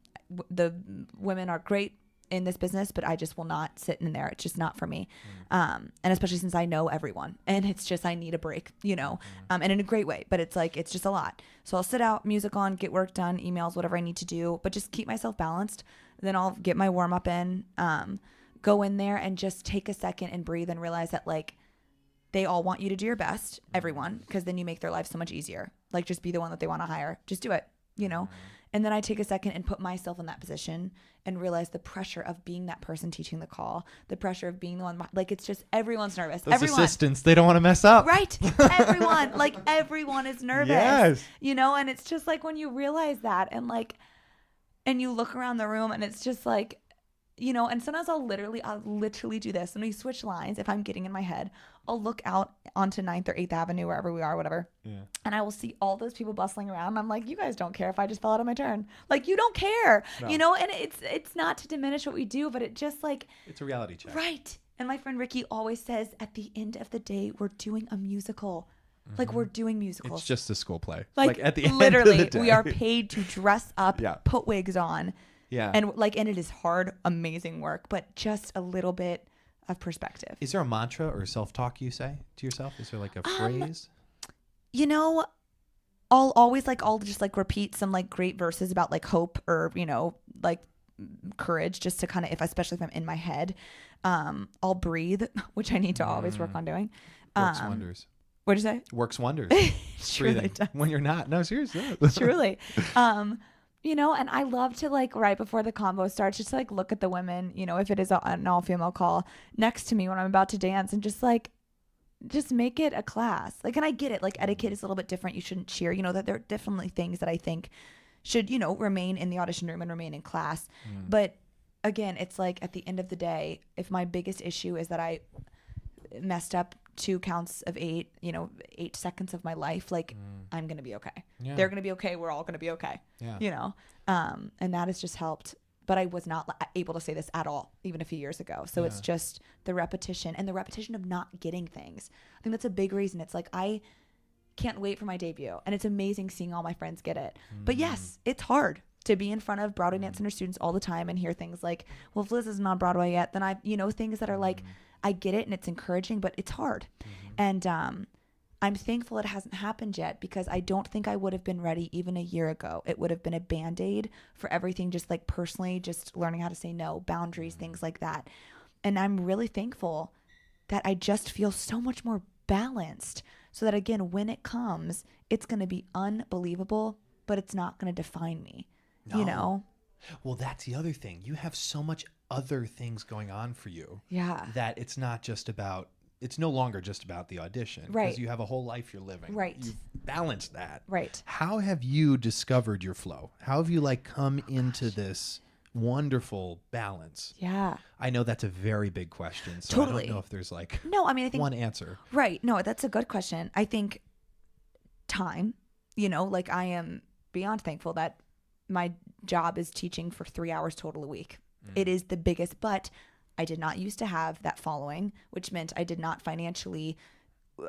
The women are great in this business, but I just will not sit in there. It's just not for me. And especially since I know everyone, and it's just, I need a break, you know, and in a great way, but it's like, it's just a lot. So I'll sit out, music on, get work done, emails, whatever I need to do, but just keep myself balanced. Then I'll get my warm up in, go in there and just take a second and breathe and realize that, like, they all want you to do your best, everyone, because then you make their life so much easier. Like, just be the one that they want to hire. Just do it, you know? And then I take a second and put myself in that position and realize the pressure of being that person teaching the call, the pressure of being the one, like, it's just, everyone's nervous. Those Everyone. assistants, they don't want to mess up. Right. Everyone is nervous. Yes. You know, and it's just like when you realize that and like, and you look around the room and it's just like, you know, and sometimes I'll literally do this. When we switch lines, if I'm getting in my head, I'll look out onto 9th or 8th Avenue, wherever we are, whatever. Yeah. And I will see all those people bustling around. And I'm like, you guys don't care if I just fell out of my turn. Like, you don't care, you know? And it's not to diminish what we do, but it just like. It's a reality check. Right. And my friend Ricky always says, at the end of the day, we're doing a musical. Like, we're doing musicals. It's just a school play. Like at the end literally, of the day. we are paid to dress up, Yeah. put wigs on. Yeah. And it is hard, amazing work, but just a little bit of perspective. Is there a mantra or self-talk you say to yourself? Is there like a phrase? You know, I'll just like repeat some like great verses about like hope or, you know, like courage, just to kind of, especially if I'm in my head, I'll breathe, which I need to always work on doing. Works wonders. What'd you say? Works wonders. Truly Breathing does. when you're not. No, seriously. Truly. you know, and I love to like right before the combo starts, just to, like look at the women, you know, if it is an all female call next to me when I'm about to dance and just make it a class. Like, and I get it. Like etiquette is a little bit different. You shouldn't cheer, you know, that there are definitely things that I think should, you know, remain in the audition room and remain in class. But again, it's like at the end of the day, if my biggest issue is that I messed up 2 counts of 8, you know, 8 seconds of my life, like I'm going to be okay. Yeah. They're going to be okay. We're all going to be okay. Yeah. You know? And that has just helped. But I was not able to say this at all, even a few years ago. So it's just the repetition and the repetition of not getting things. I think that's a big reason. It's like, I can't wait for my debut. And it's amazing seeing all my friends get it. But yes, it's hard to be in front of Broadway Dance Center students all the time and hear things like, well, if Liz isn't on Broadway yet, then you know, things that are like, I get it and it's encouraging, but it's hard. And I'm thankful it hasn't happened yet, because I don't think I would have been ready even a year ago. It would have been a Band-Aid for everything, just like personally, just learning how to say no, boundaries, things like that. And I'm really thankful that I just feel so much more balanced, so that again, when it comes, it's going to be unbelievable, but it's not going to define me, you know? Well, that's the other thing. You have so much other things going on for you. Yeah. That it's no longer just about the audition. Right. Because you have a whole life you're living. Right. You've balanced that. Right. How have you discovered your flow? How have you like come into this wonderful balance? Yeah. I know that's a very big question. So Totally. I don't know if there's like No, I mean, I think one answer. Right. No, that's a good question. I think time, you know, like I am beyond thankful that my job is teaching for 3 hours total a week. It is the biggest, but I did not used to have that following, which meant I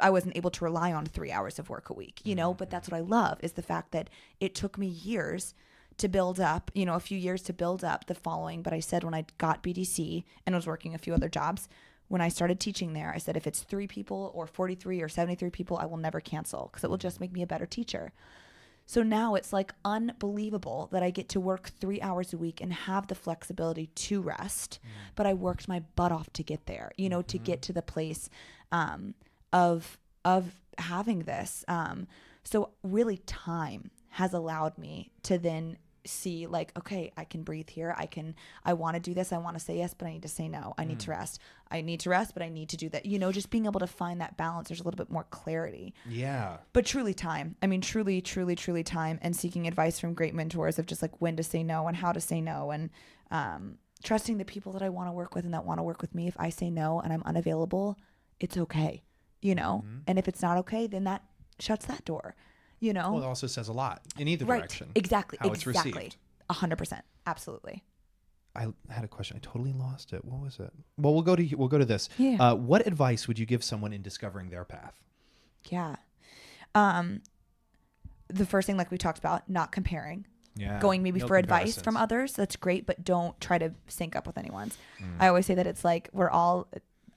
wasn't able to rely on 3 hours of work a week, you know, but that's what I love, is the fact that it took me years to build up, you know, a few years to build up the following. But I said, when I got BDC and was working a few other jobs, when I started teaching there, I said, if it's 3 people or 43 or 73 people, I will never cancel, because it will just make me a better teacher. So now it's like unbelievable that I get to work 3 hours a week and have the flexibility to rest. But I worked my butt off to get there, you know, to get to the place of having this. So really time has allowed me to then see like, okay, I can breathe here. I want to do this. I want to say yes, but I need to say no. I need to rest. I need to rest, but I need to do that. You know, just being able to find that balance. There's a little bit more clarity. Yeah. But truly time. I mean, truly time, and seeking advice from great mentors of just like when to say no and how to say no, and trusting the people that I want to work with and that want to work with me. If I say no and I'm unavailable, it's okay, you know? And if it's not okay, then that shuts that door. You know, Well, it also says a lot in either direction. Exactly. How it's exactly. received. 100%. Absolutely. I had a question. I totally lost it. What was it? Well, we'll go to this. Yeah. What advice would you give someone in discovering their path? Yeah. The first thing, like we talked about, not comparing. Yeah. Going maybe No for advice comparisons. from others. That's great, but don't try to sync up with anyone's. I always say that it's like we're all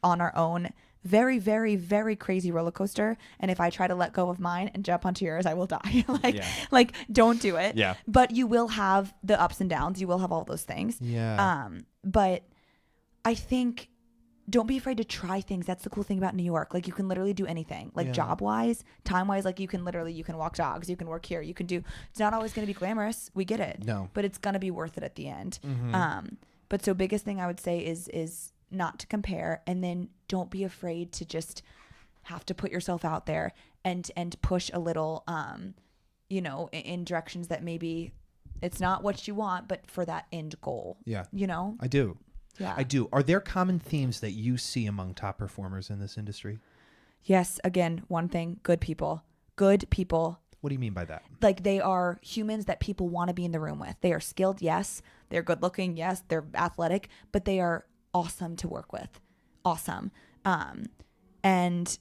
on our own very, very, very crazy roller coaster. And if I try to let go of mine and jump onto yours, I will die. Like, don't do it. Yeah. But you will have the ups and downs. You will have all those things. Yeah. But I think don't be afraid to try things. That's the cool thing about New York. Like, you can literally do anything. Like, job wise, time wise, like you can walk dogs. You can work here. It's not always going to be glamorous. We get it. No. But it's going to be worth it at the end. But so biggest thing I would say is not to compare, and then don't be afraid to just have to put yourself out there and push a little, you know, in directions that maybe it's not what you want, but for that end goal. Yeah. You know? I do. Yeah. I do. Are there common themes that you see among top performers in this industry? Yes. Again, one thing, good people. Good people. What do you mean by that? Like, they are humans that people want to be in the room with. They are skilled, yes. They're good looking, yes. They're athletic, but they are awesome to work with. Awesome. And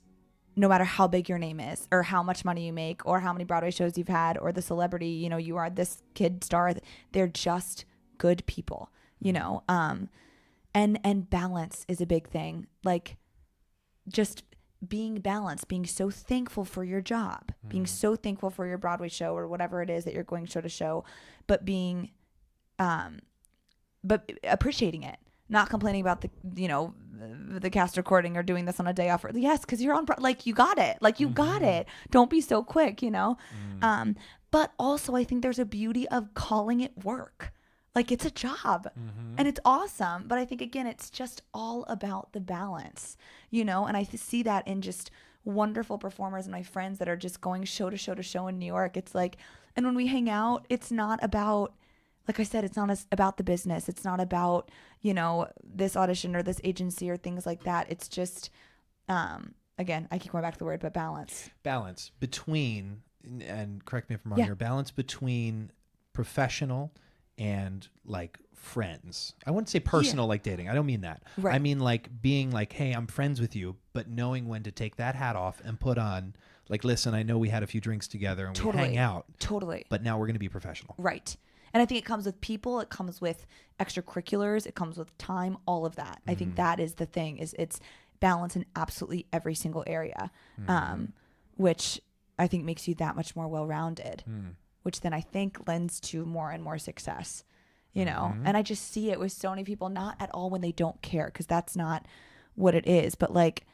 no matter how big your name is or how much money you make or how many Broadway shows you've had or the celebrity, you know, you are this kid star, they're just good people, you know? And balance is a big thing. Like, just being balanced, being so thankful for your job, being so thankful for your Broadway show or whatever it is that you're going show to show, but being, but appreciating it. Not complaining about the cast recording or doing this on a day off. Yes, because you're on, like, you got it. Like, you got it. Don't be so quick, you know? But also I think there's a beauty of calling it work. Like it's a job and it's awesome. But I think, again, it's just all about the balance, you know, and I see that in just wonderful performers and my friends that are just going show to show to show in New York. It's like, and when we hang out, it's not about, like I said, it's not about the business. It's not about, you know, this audition or this agency or things like that. It's just, again, I keep going back to the word, but balance. Balance between, and correct me if I'm wrong Yeah. here, balance between professional and like friends. I wouldn't say personal like dating. I don't mean that. Right. I mean like being like, hey, I'm friends with you, but knowing when to take that hat off and put on, like, listen, I know we had a few drinks together and we hang out. Totally. But now we're going to be professional. Right. And I think it comes with people, it comes with extracurriculars, it comes with time, all of that. I think that is the thing, is it's balance in absolutely every single area, which I think makes you that much more well-rounded, which then I think lends to more and more success, you know? And I just see it with so many people, not at all when they don't care, because that's not what it is, but like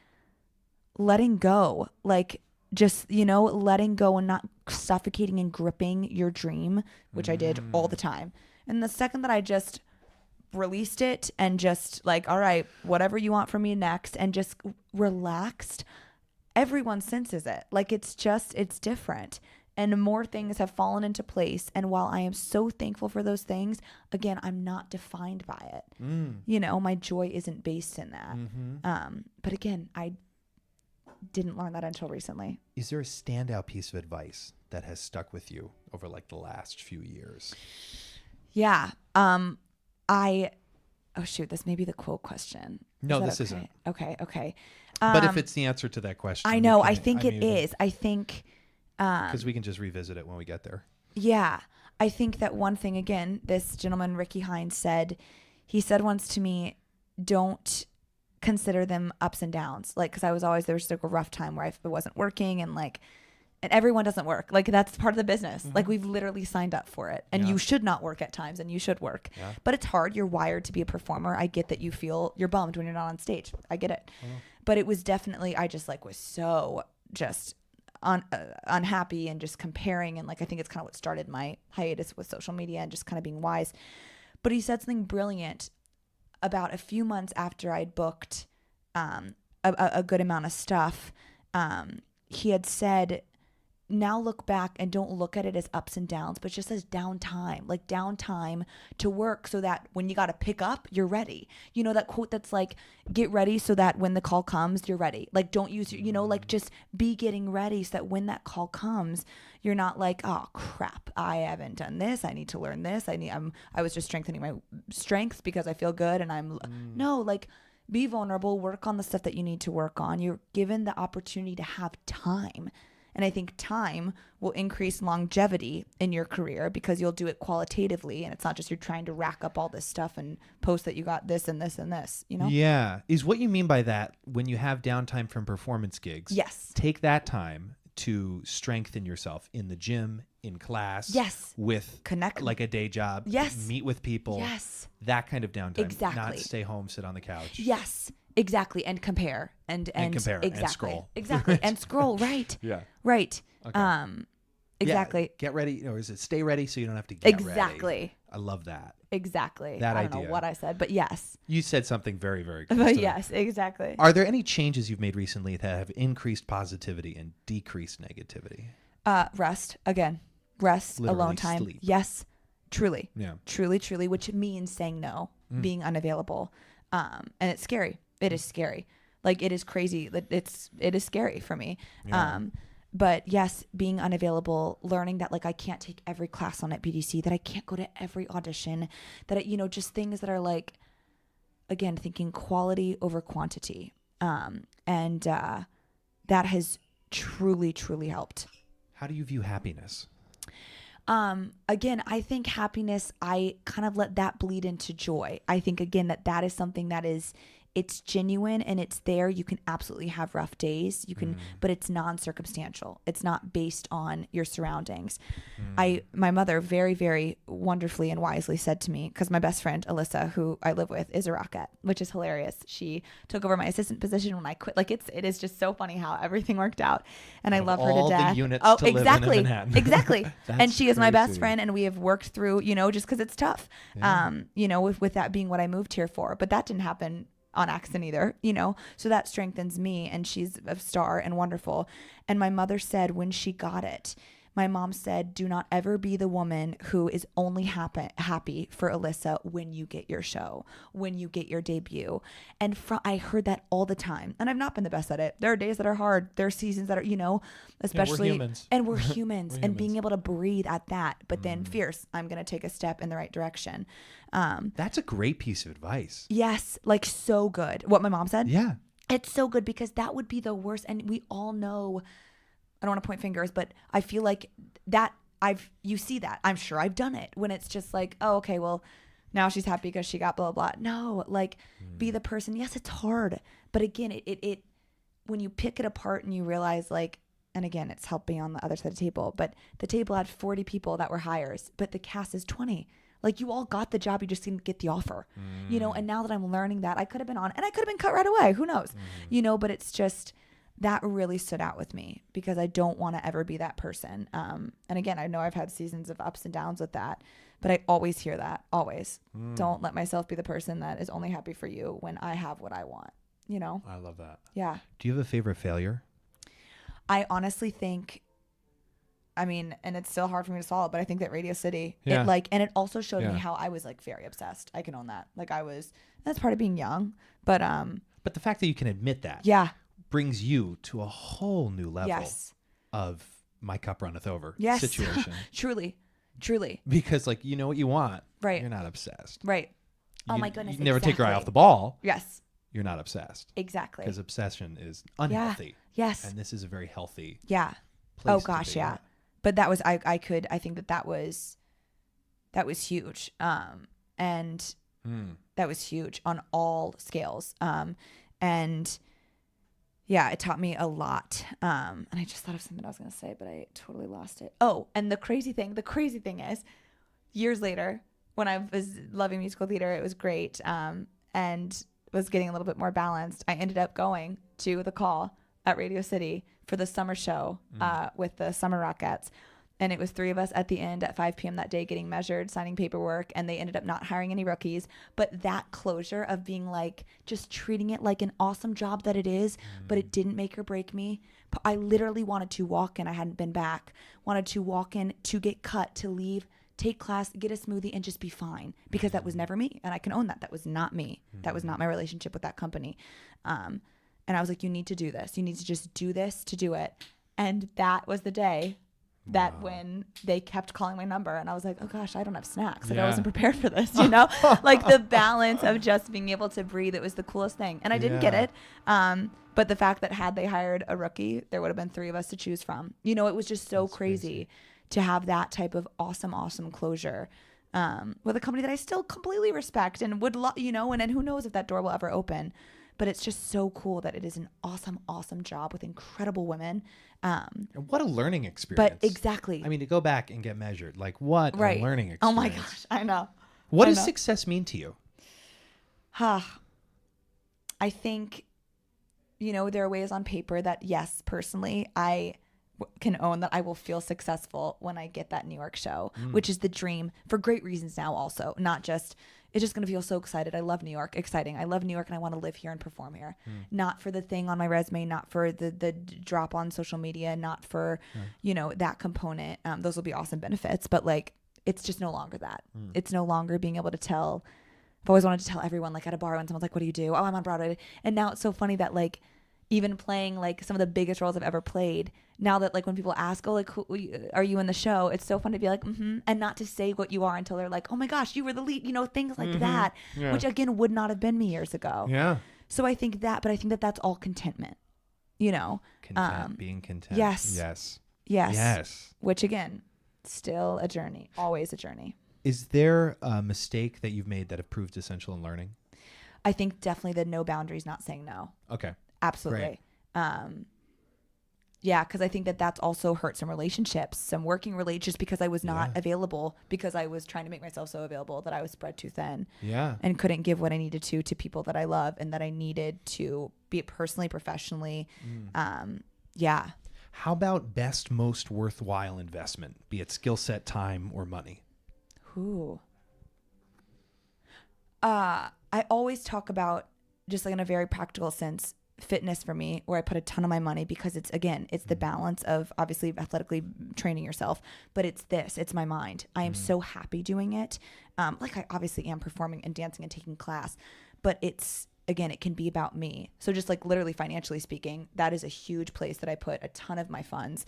letting go, like just, you know, letting go and not suffocating and gripping your dream, which I did all the time. And the second that I just released it and just like, all right, whatever you want from me next, and just relaxed, everyone senses it. Like it's different. And more things have fallen into place. And while I am so thankful for those things, again, I'm not defined by it. You know, my joy isn't based in that. But again, I didn't learn that until recently. Is there a standout piece of advice that has stuck with you over like the last few years? Yeah. Oh shoot, this may be the quote question. No, that this isn't. Okay. But if it's the answer to that question, I know, I think it is. I think, because we can just revisit it when we get there. yeah, I think that one thing, again, this gentleman, Ricky Hines, he said once to me, don't consider them ups and downs. Like, cause there was like a rough time where it wasn't working, and like, and everyone doesn't work. Like that's part of the business. Like we've literally signed up for it, and you should not work at times, and you should work, but it's hard. You're wired to be a performer. I get that you're bummed when you're not on stage. I get it. But it was definitely, I just like was so just unhappy and just comparing. And like, I think it's kind of what started my hiatus with social media and just kind of being wise. But he said something brilliant about a few months after I'd booked a good amount of stuff. He had said, now look back and don't look at it as ups and downs, but just as downtime, like downtime to work so that when you got to pick up, you're ready. You know, that quote that's like, get ready so that when the call comes, you're ready. Like, don't use, you know, like just be getting ready so that when that call comes, you're not like, oh crap, I haven't done this. I need to learn this. I was just strengthening my strengths because I feel good. And no, like be vulnerable, work on the stuff that you need to work on. You're given the opportunity to have time. And I think time will increase longevity in your career because you'll do it qualitatively. And it's not just you're trying to rack up all this stuff and post that you got this and this and this, you know? Yeah. Is what you mean by that when you have downtime from performance gigs? Yes. Take that time to strengthen yourself in the gym, in class. Yes. With Connect. like a day job. Yes. Meet with people. Yes. That kind of downtime. Exactly. Not stay home, sit on the couch. Yes. Exactly. And compare. And compare. Exactly. And scroll. Exactly. And scroll. Right. Yeah. Right. Okay. Exactly. Yeah, get ready, or is it stay ready so you don't have to get ready? Exactly. I love that. Exactly. That I don't idea. know what I said, but yes. You said something very, very close But to that. yes, exactly. Are there any changes you've made recently that have increased positivity and decreased negativity? Rest. Again. Rest. Literally Alone time. sleep. Yes. Truly. Yeah. Truly, which means saying no, being unavailable. And it's scary. It is scary. Like it is crazy. It is scary for me. Yeah. But yes, being unavailable, learning that like I can't take every class on at BDC, that I can't go to every audition, that just things that are like, again, thinking quality over quantity. And that has truly, truly helped. How do you view happiness? Again, I think happiness, I kind of let that bleed into joy. I think again that is something that is it's genuine and it's there. You can absolutely have rough days. You can, but it's non-circumstantial. It's not based on your surroundings. My mother very, very wonderfully and wisely said to me, because my best friend Alyssa, who I live with, is a Rockette, which is hilarious. She took over my assistant position when I quit. Like it is just so funny how everything worked out, and I love her to death. The units oh, to live exactly, in Manhattan. exactly. And she is my best crazy. friend, and we have worked through, just because it's tough. With that being what I moved here for, but that didn't happen on accident either, so that strengthens me, and she's a star and wonderful. And my mother said when she got it, my mom said, do not ever be the woman who is only happy for Alyssa when you get your show, when you get your debut. And I heard that all the time. And I've not been the best at it. There are days that are hard. There are seasons that are, especially. we're humans. And we're humans. And being able to breathe at that, but then fierce, I'm going to take a step in the right direction. That's a great piece of advice. Yes. Like so good. What my mom said? Yeah. It's so good because that would be the worst. And we all know, I don't want to point fingers, but I feel like that you see that. I'm sure I've done it when it's just like, oh, okay, well, now she's happy because she got blah, blah, blah. No, like be the person. Yes, it's hard. But again, it when you pick it apart and you realize like, and again, it's helping on the other side of the table, but the table had 40 people that were hires, but the cast is 20. Like you all got the job, you just didn't get the offer, and now that I'm learning that, I could have been on and I could have been cut right away. Who knows? But it's just, that really stood out with me because I don't want to ever be that person. And again, I know I've had seasons of ups and downs with that, but I always hear that. Always. Don't let myself be the person that is only happy for you when I have what I want, I love that. Yeah. Do you have a favorite failure? I honestly think, and it's still hard for me to swallow, but I think that Radio City, Yeah. and it also showed me how I was like very obsessed. I can own that. Like that's part of being young, but the fact that you can admit that. Yeah. Brings you to a whole new level Yes. of my cup runneth over Yes. situation. Truly. Because like, you know what you want. Right. You're not obsessed. Right. Oh my goodness. You never take your eye exactly. off the ball. Yes. You're not obsessed. Exactly. Because obsession is unhealthy. Yes. And this is a very healthy Yeah. place Oh to gosh, be. yeah. But that was I think that was huge. And that was huge on all scales. And yeah, it taught me a lot. And I just thought of something I was going to say, but I totally lost it. Oh, and the crazy thing is years later when I was loving musical theater, it was great. And was getting a little bit more balanced. I ended up going to the call at Radio City for the summer show with the Summer Rockettes. And it was 3 of us at the end at 5 p.m. that day getting measured, signing paperwork, and they ended up not hiring any rookies. But that closure of being like, just treating it like an awesome job that it is, but it didn't make or break me. I literally wanted to walk in. I hadn't been back. Wanted to walk in to get cut, to leave, take class, get a smoothie, and just be fine. Because that was never me. And I can own that. That was not me. That was not my relationship with that company. And I was like, you need to do this. You need to just do this to do it. And that was the day that when they kept calling my number and I was like, oh gosh, I don't have snacks. Like I wasn't prepared for this, like the balance of just being able to breathe. It was the coolest thing. And I didn't get it. But the fact that had they hired a rookie, there would have been 3 of us to choose from. It was just so crazy to have that type of awesome closure with a company that I still completely respect and would love, and who knows if that door will ever open. But it's just so cool that it is an awesome job with incredible women. And what a learning experience. But exactly. I mean, to go back and get measured, like what a learning experience. Oh my gosh, I know. What does success mean to you? I think, there are ways on paper that, yes, personally, I can own that I will feel successful when I get that New York show, which is the dream for great reasons now also. Not just, it's just going to feel so excited. I love New York. Exciting. I love New York and I want to live here and perform here. Not for the thing on my resume, not for the drop on social media, not for, that component. Those will be awesome benefits, but like, it's just no longer that. It's no longer being able to tell. I've always wanted to tell everyone, like at a bar when someone's like, what do you do? Oh, I'm on Broadway. And now it's so funny that like, even playing like some of the biggest roles I've ever played, now that like when people ask, oh, like, who are you in the show? It's so fun to be like, and not to say what you are until they're like, oh my gosh, you were the lead, things like that, which again would not have been me years ago. Yeah. So I think that's all contentment, Content, being content. Yes. Yes. Which again, still a journey, always a journey. Is there a mistake that you've made that have proved essential in learning? I think definitely the no boundaries, not saying no. Okay. Absolutely. Yeah, because I think that that's also hurt some relationships, some working relationships, just because I was not available, because I was trying to make myself so available that I was spread too thin. Yeah. And couldn't give what I needed to people that I love and that I needed to be personally, professionally. Yeah. How about best, most worthwhile investment, be it skill set, time, or money? Ooh. I always talk about, just like in a very practical sense, fitness for me, where I put a ton of my money, because it's the balance of obviously athletically training yourself, but it's my mind. I am so happy doing it. Like I obviously am performing and dancing and taking class, but it can be about me. So just like literally financially speaking, that is a huge place that I put a ton of my funds,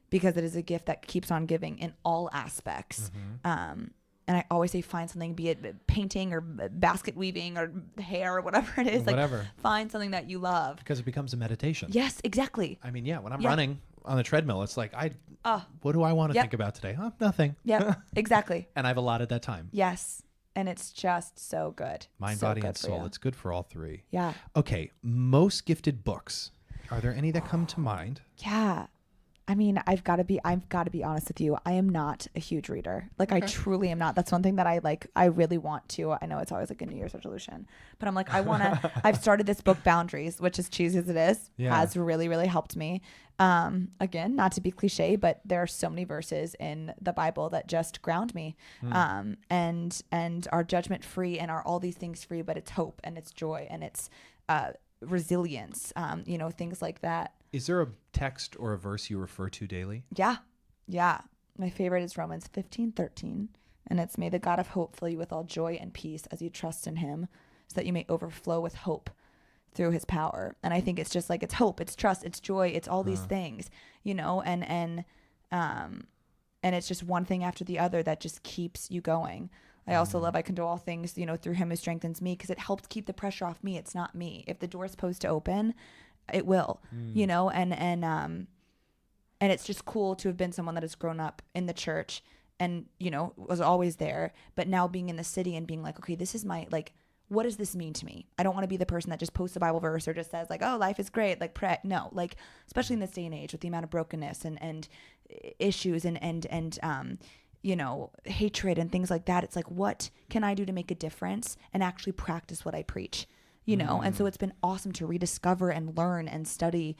because it is a gift that keeps on giving in all aspects. And I always say, find something, be it painting or basket weaving or hair or whatever it is. Whatever. Like, find something that you love. Because it becomes a meditation. Yes, exactly. I mean, when I'm running on the treadmill, it's like, what do I want to think about today? Nothing. Yep, exactly. And I've allotted that time. Yes. And it's just so good. Mind, so body, good and for soul. you. It's good for all three. Yeah. Okay. Most gifted books. Are there any that come to mind? Yeah. I mean, I've got to be honest with you. I am not a huge reader. Like, I truly am not. That's one thing that I really want to. I know it's always like a New Year's resolution, but I'm like, I've started this book, Boundaries, which, as cheesy as it is, has really, really helped me. Again, not to be cliche, but there are so many verses in the Bible that just ground me. And are judgment free, and are all these things free, but it's hope and it's joy and it's, resilience, things like that. Is there a text or a verse you refer to daily? Yeah. My favorite is Romans 15:13. And it's, may the God of hope fill you with all joy and peace as you trust in him, so that you may overflow with hope through his power. And I think it's just like, it's hope, it's trust, it's joy, it's all these things, and it's just one thing after the other that just keeps you going. I also love, I can do all things, through him who strengthens me, because it helps keep the pressure off me. It's not me. If the door is supposed to open, it will, and it's just cool to have been someone that has grown up in the church and, was always there, but now being in the city and being like, okay, this is my, like, what does this mean to me? I don't want to be the person that just posts a Bible verse or just says like, oh, life is great. Like, no, like, especially in this day and age with the amount of brokenness and issues and hatred and things like that. It's like, what can I do to make a difference and actually practice what I preach? And so it's been awesome to rediscover and learn and study,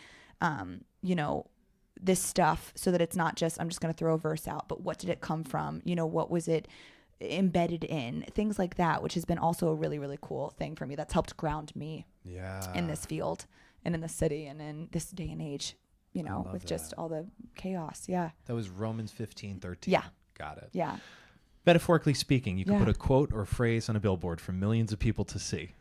this stuff, so that it's not just, I'm just going to throw a verse out, but what did it come from? What was it embedded in? Things like that, which has been also a really, really cool thing for me. That's helped ground me in this field and in the city and in this day and age, with just all the chaos. Yeah. That was Romans 15:13. Yeah. Got it. Yeah. Metaphorically speaking, you can put a quote or phrase on a billboard for millions of people to see.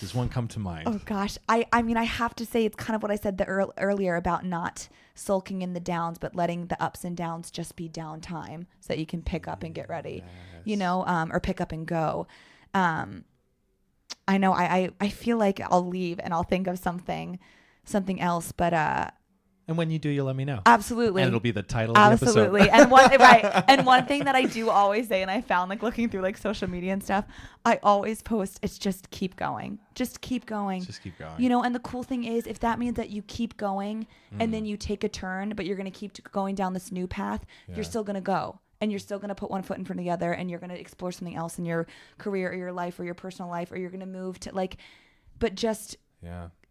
Does one come to mind? Oh gosh, I mean, I have to say, it's kind of what I said earlier about not sulking in the downs, but letting the ups and downs just be downtime, so that you can pick up and get ready, or pick up and go. I know I feel like I'll leave and I'll think of something else, but and when you do, you'll let me know. Absolutely. And it'll be the title of the episode. Absolutely. And one thing that I do always say, and I found like looking through like social media and stuff, I always post, it's just keep going. Just keep going. Just keep going. And the cool thing is, if that means that you keep going and then you take a turn, but you're going to keep going down this new path, you're still going to go. And you're still going to put one foot in front of the other, and you're going to explore something else in your career or your life or your personal life, or you're going to move to but just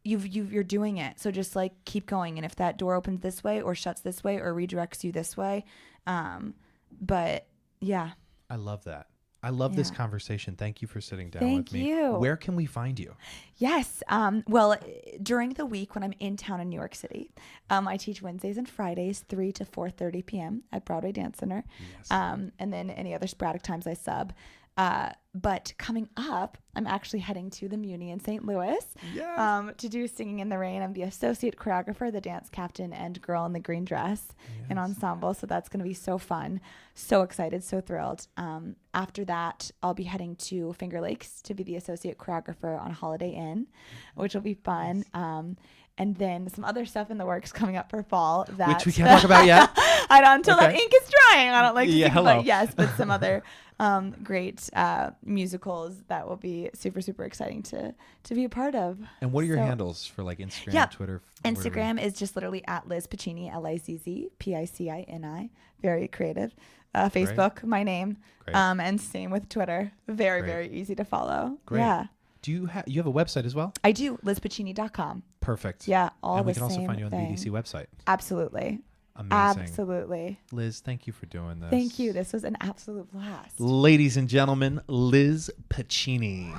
you're doing it. So just like keep going. And if that door opens this way or shuts this way or redirects you this way. But yeah. I love that. I love this conversation. Thank you for sitting down with me. Thank you. Where can we find you? Yes. Well, during the week when I'm in town in New York City, I teach Wednesdays and Fridays, 3 to 4:30 p.m. at Broadway Dance Center. Yes. And then any other sporadic times I sub. But coming up, I'm actually heading to the Muni in St. Louis to do Singing in the Rain. I'm the associate choreographer, the dance captain, and girl in the green dress and ensemble. So that's going to be so fun. So excited, so thrilled. After that, I'll be heading to Finger Lakes to be the associate choreographer on Holiday Inn, which will be fun. and then some other stuff in the works coming up for fall. That Which we can't talk about yet. I don't until Okay. that ink is drying. I don't like to think hello. about yes, but some other great musicals that will be super, super exciting to be a part of. And what are your So- handles for like Instagram, Yeah. Twitter? Instagram is just literally at Lizz Picini, LIZZ Picini. Very creative. Facebook, my name. Great. And same with Twitter. Very, Great. very easy to follow. Great. Yeah. Do you have a website as well? I do. LizzPicini.com. Perfect. Yeah, all and the we can also same find you on thing. the BDC website. Absolutely. Amazing. Absolutely. Liz, thank you for doing this. Thank you. This was an absolute blast. Ladies and gentlemen, Lizz Picini.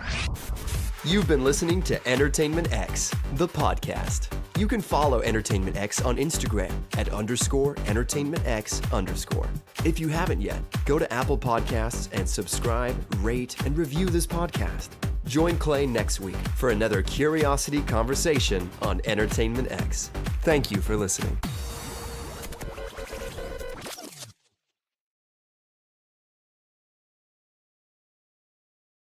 You've been listening to Entertainment X, the podcast. You can follow Entertainment X on Instagram at _EntertainmentX_. If you haven't yet, go to Apple Podcasts and subscribe, rate, and review this podcast. Join Clay next week for another curiosity conversation on Entertainment X. Thank you for listening.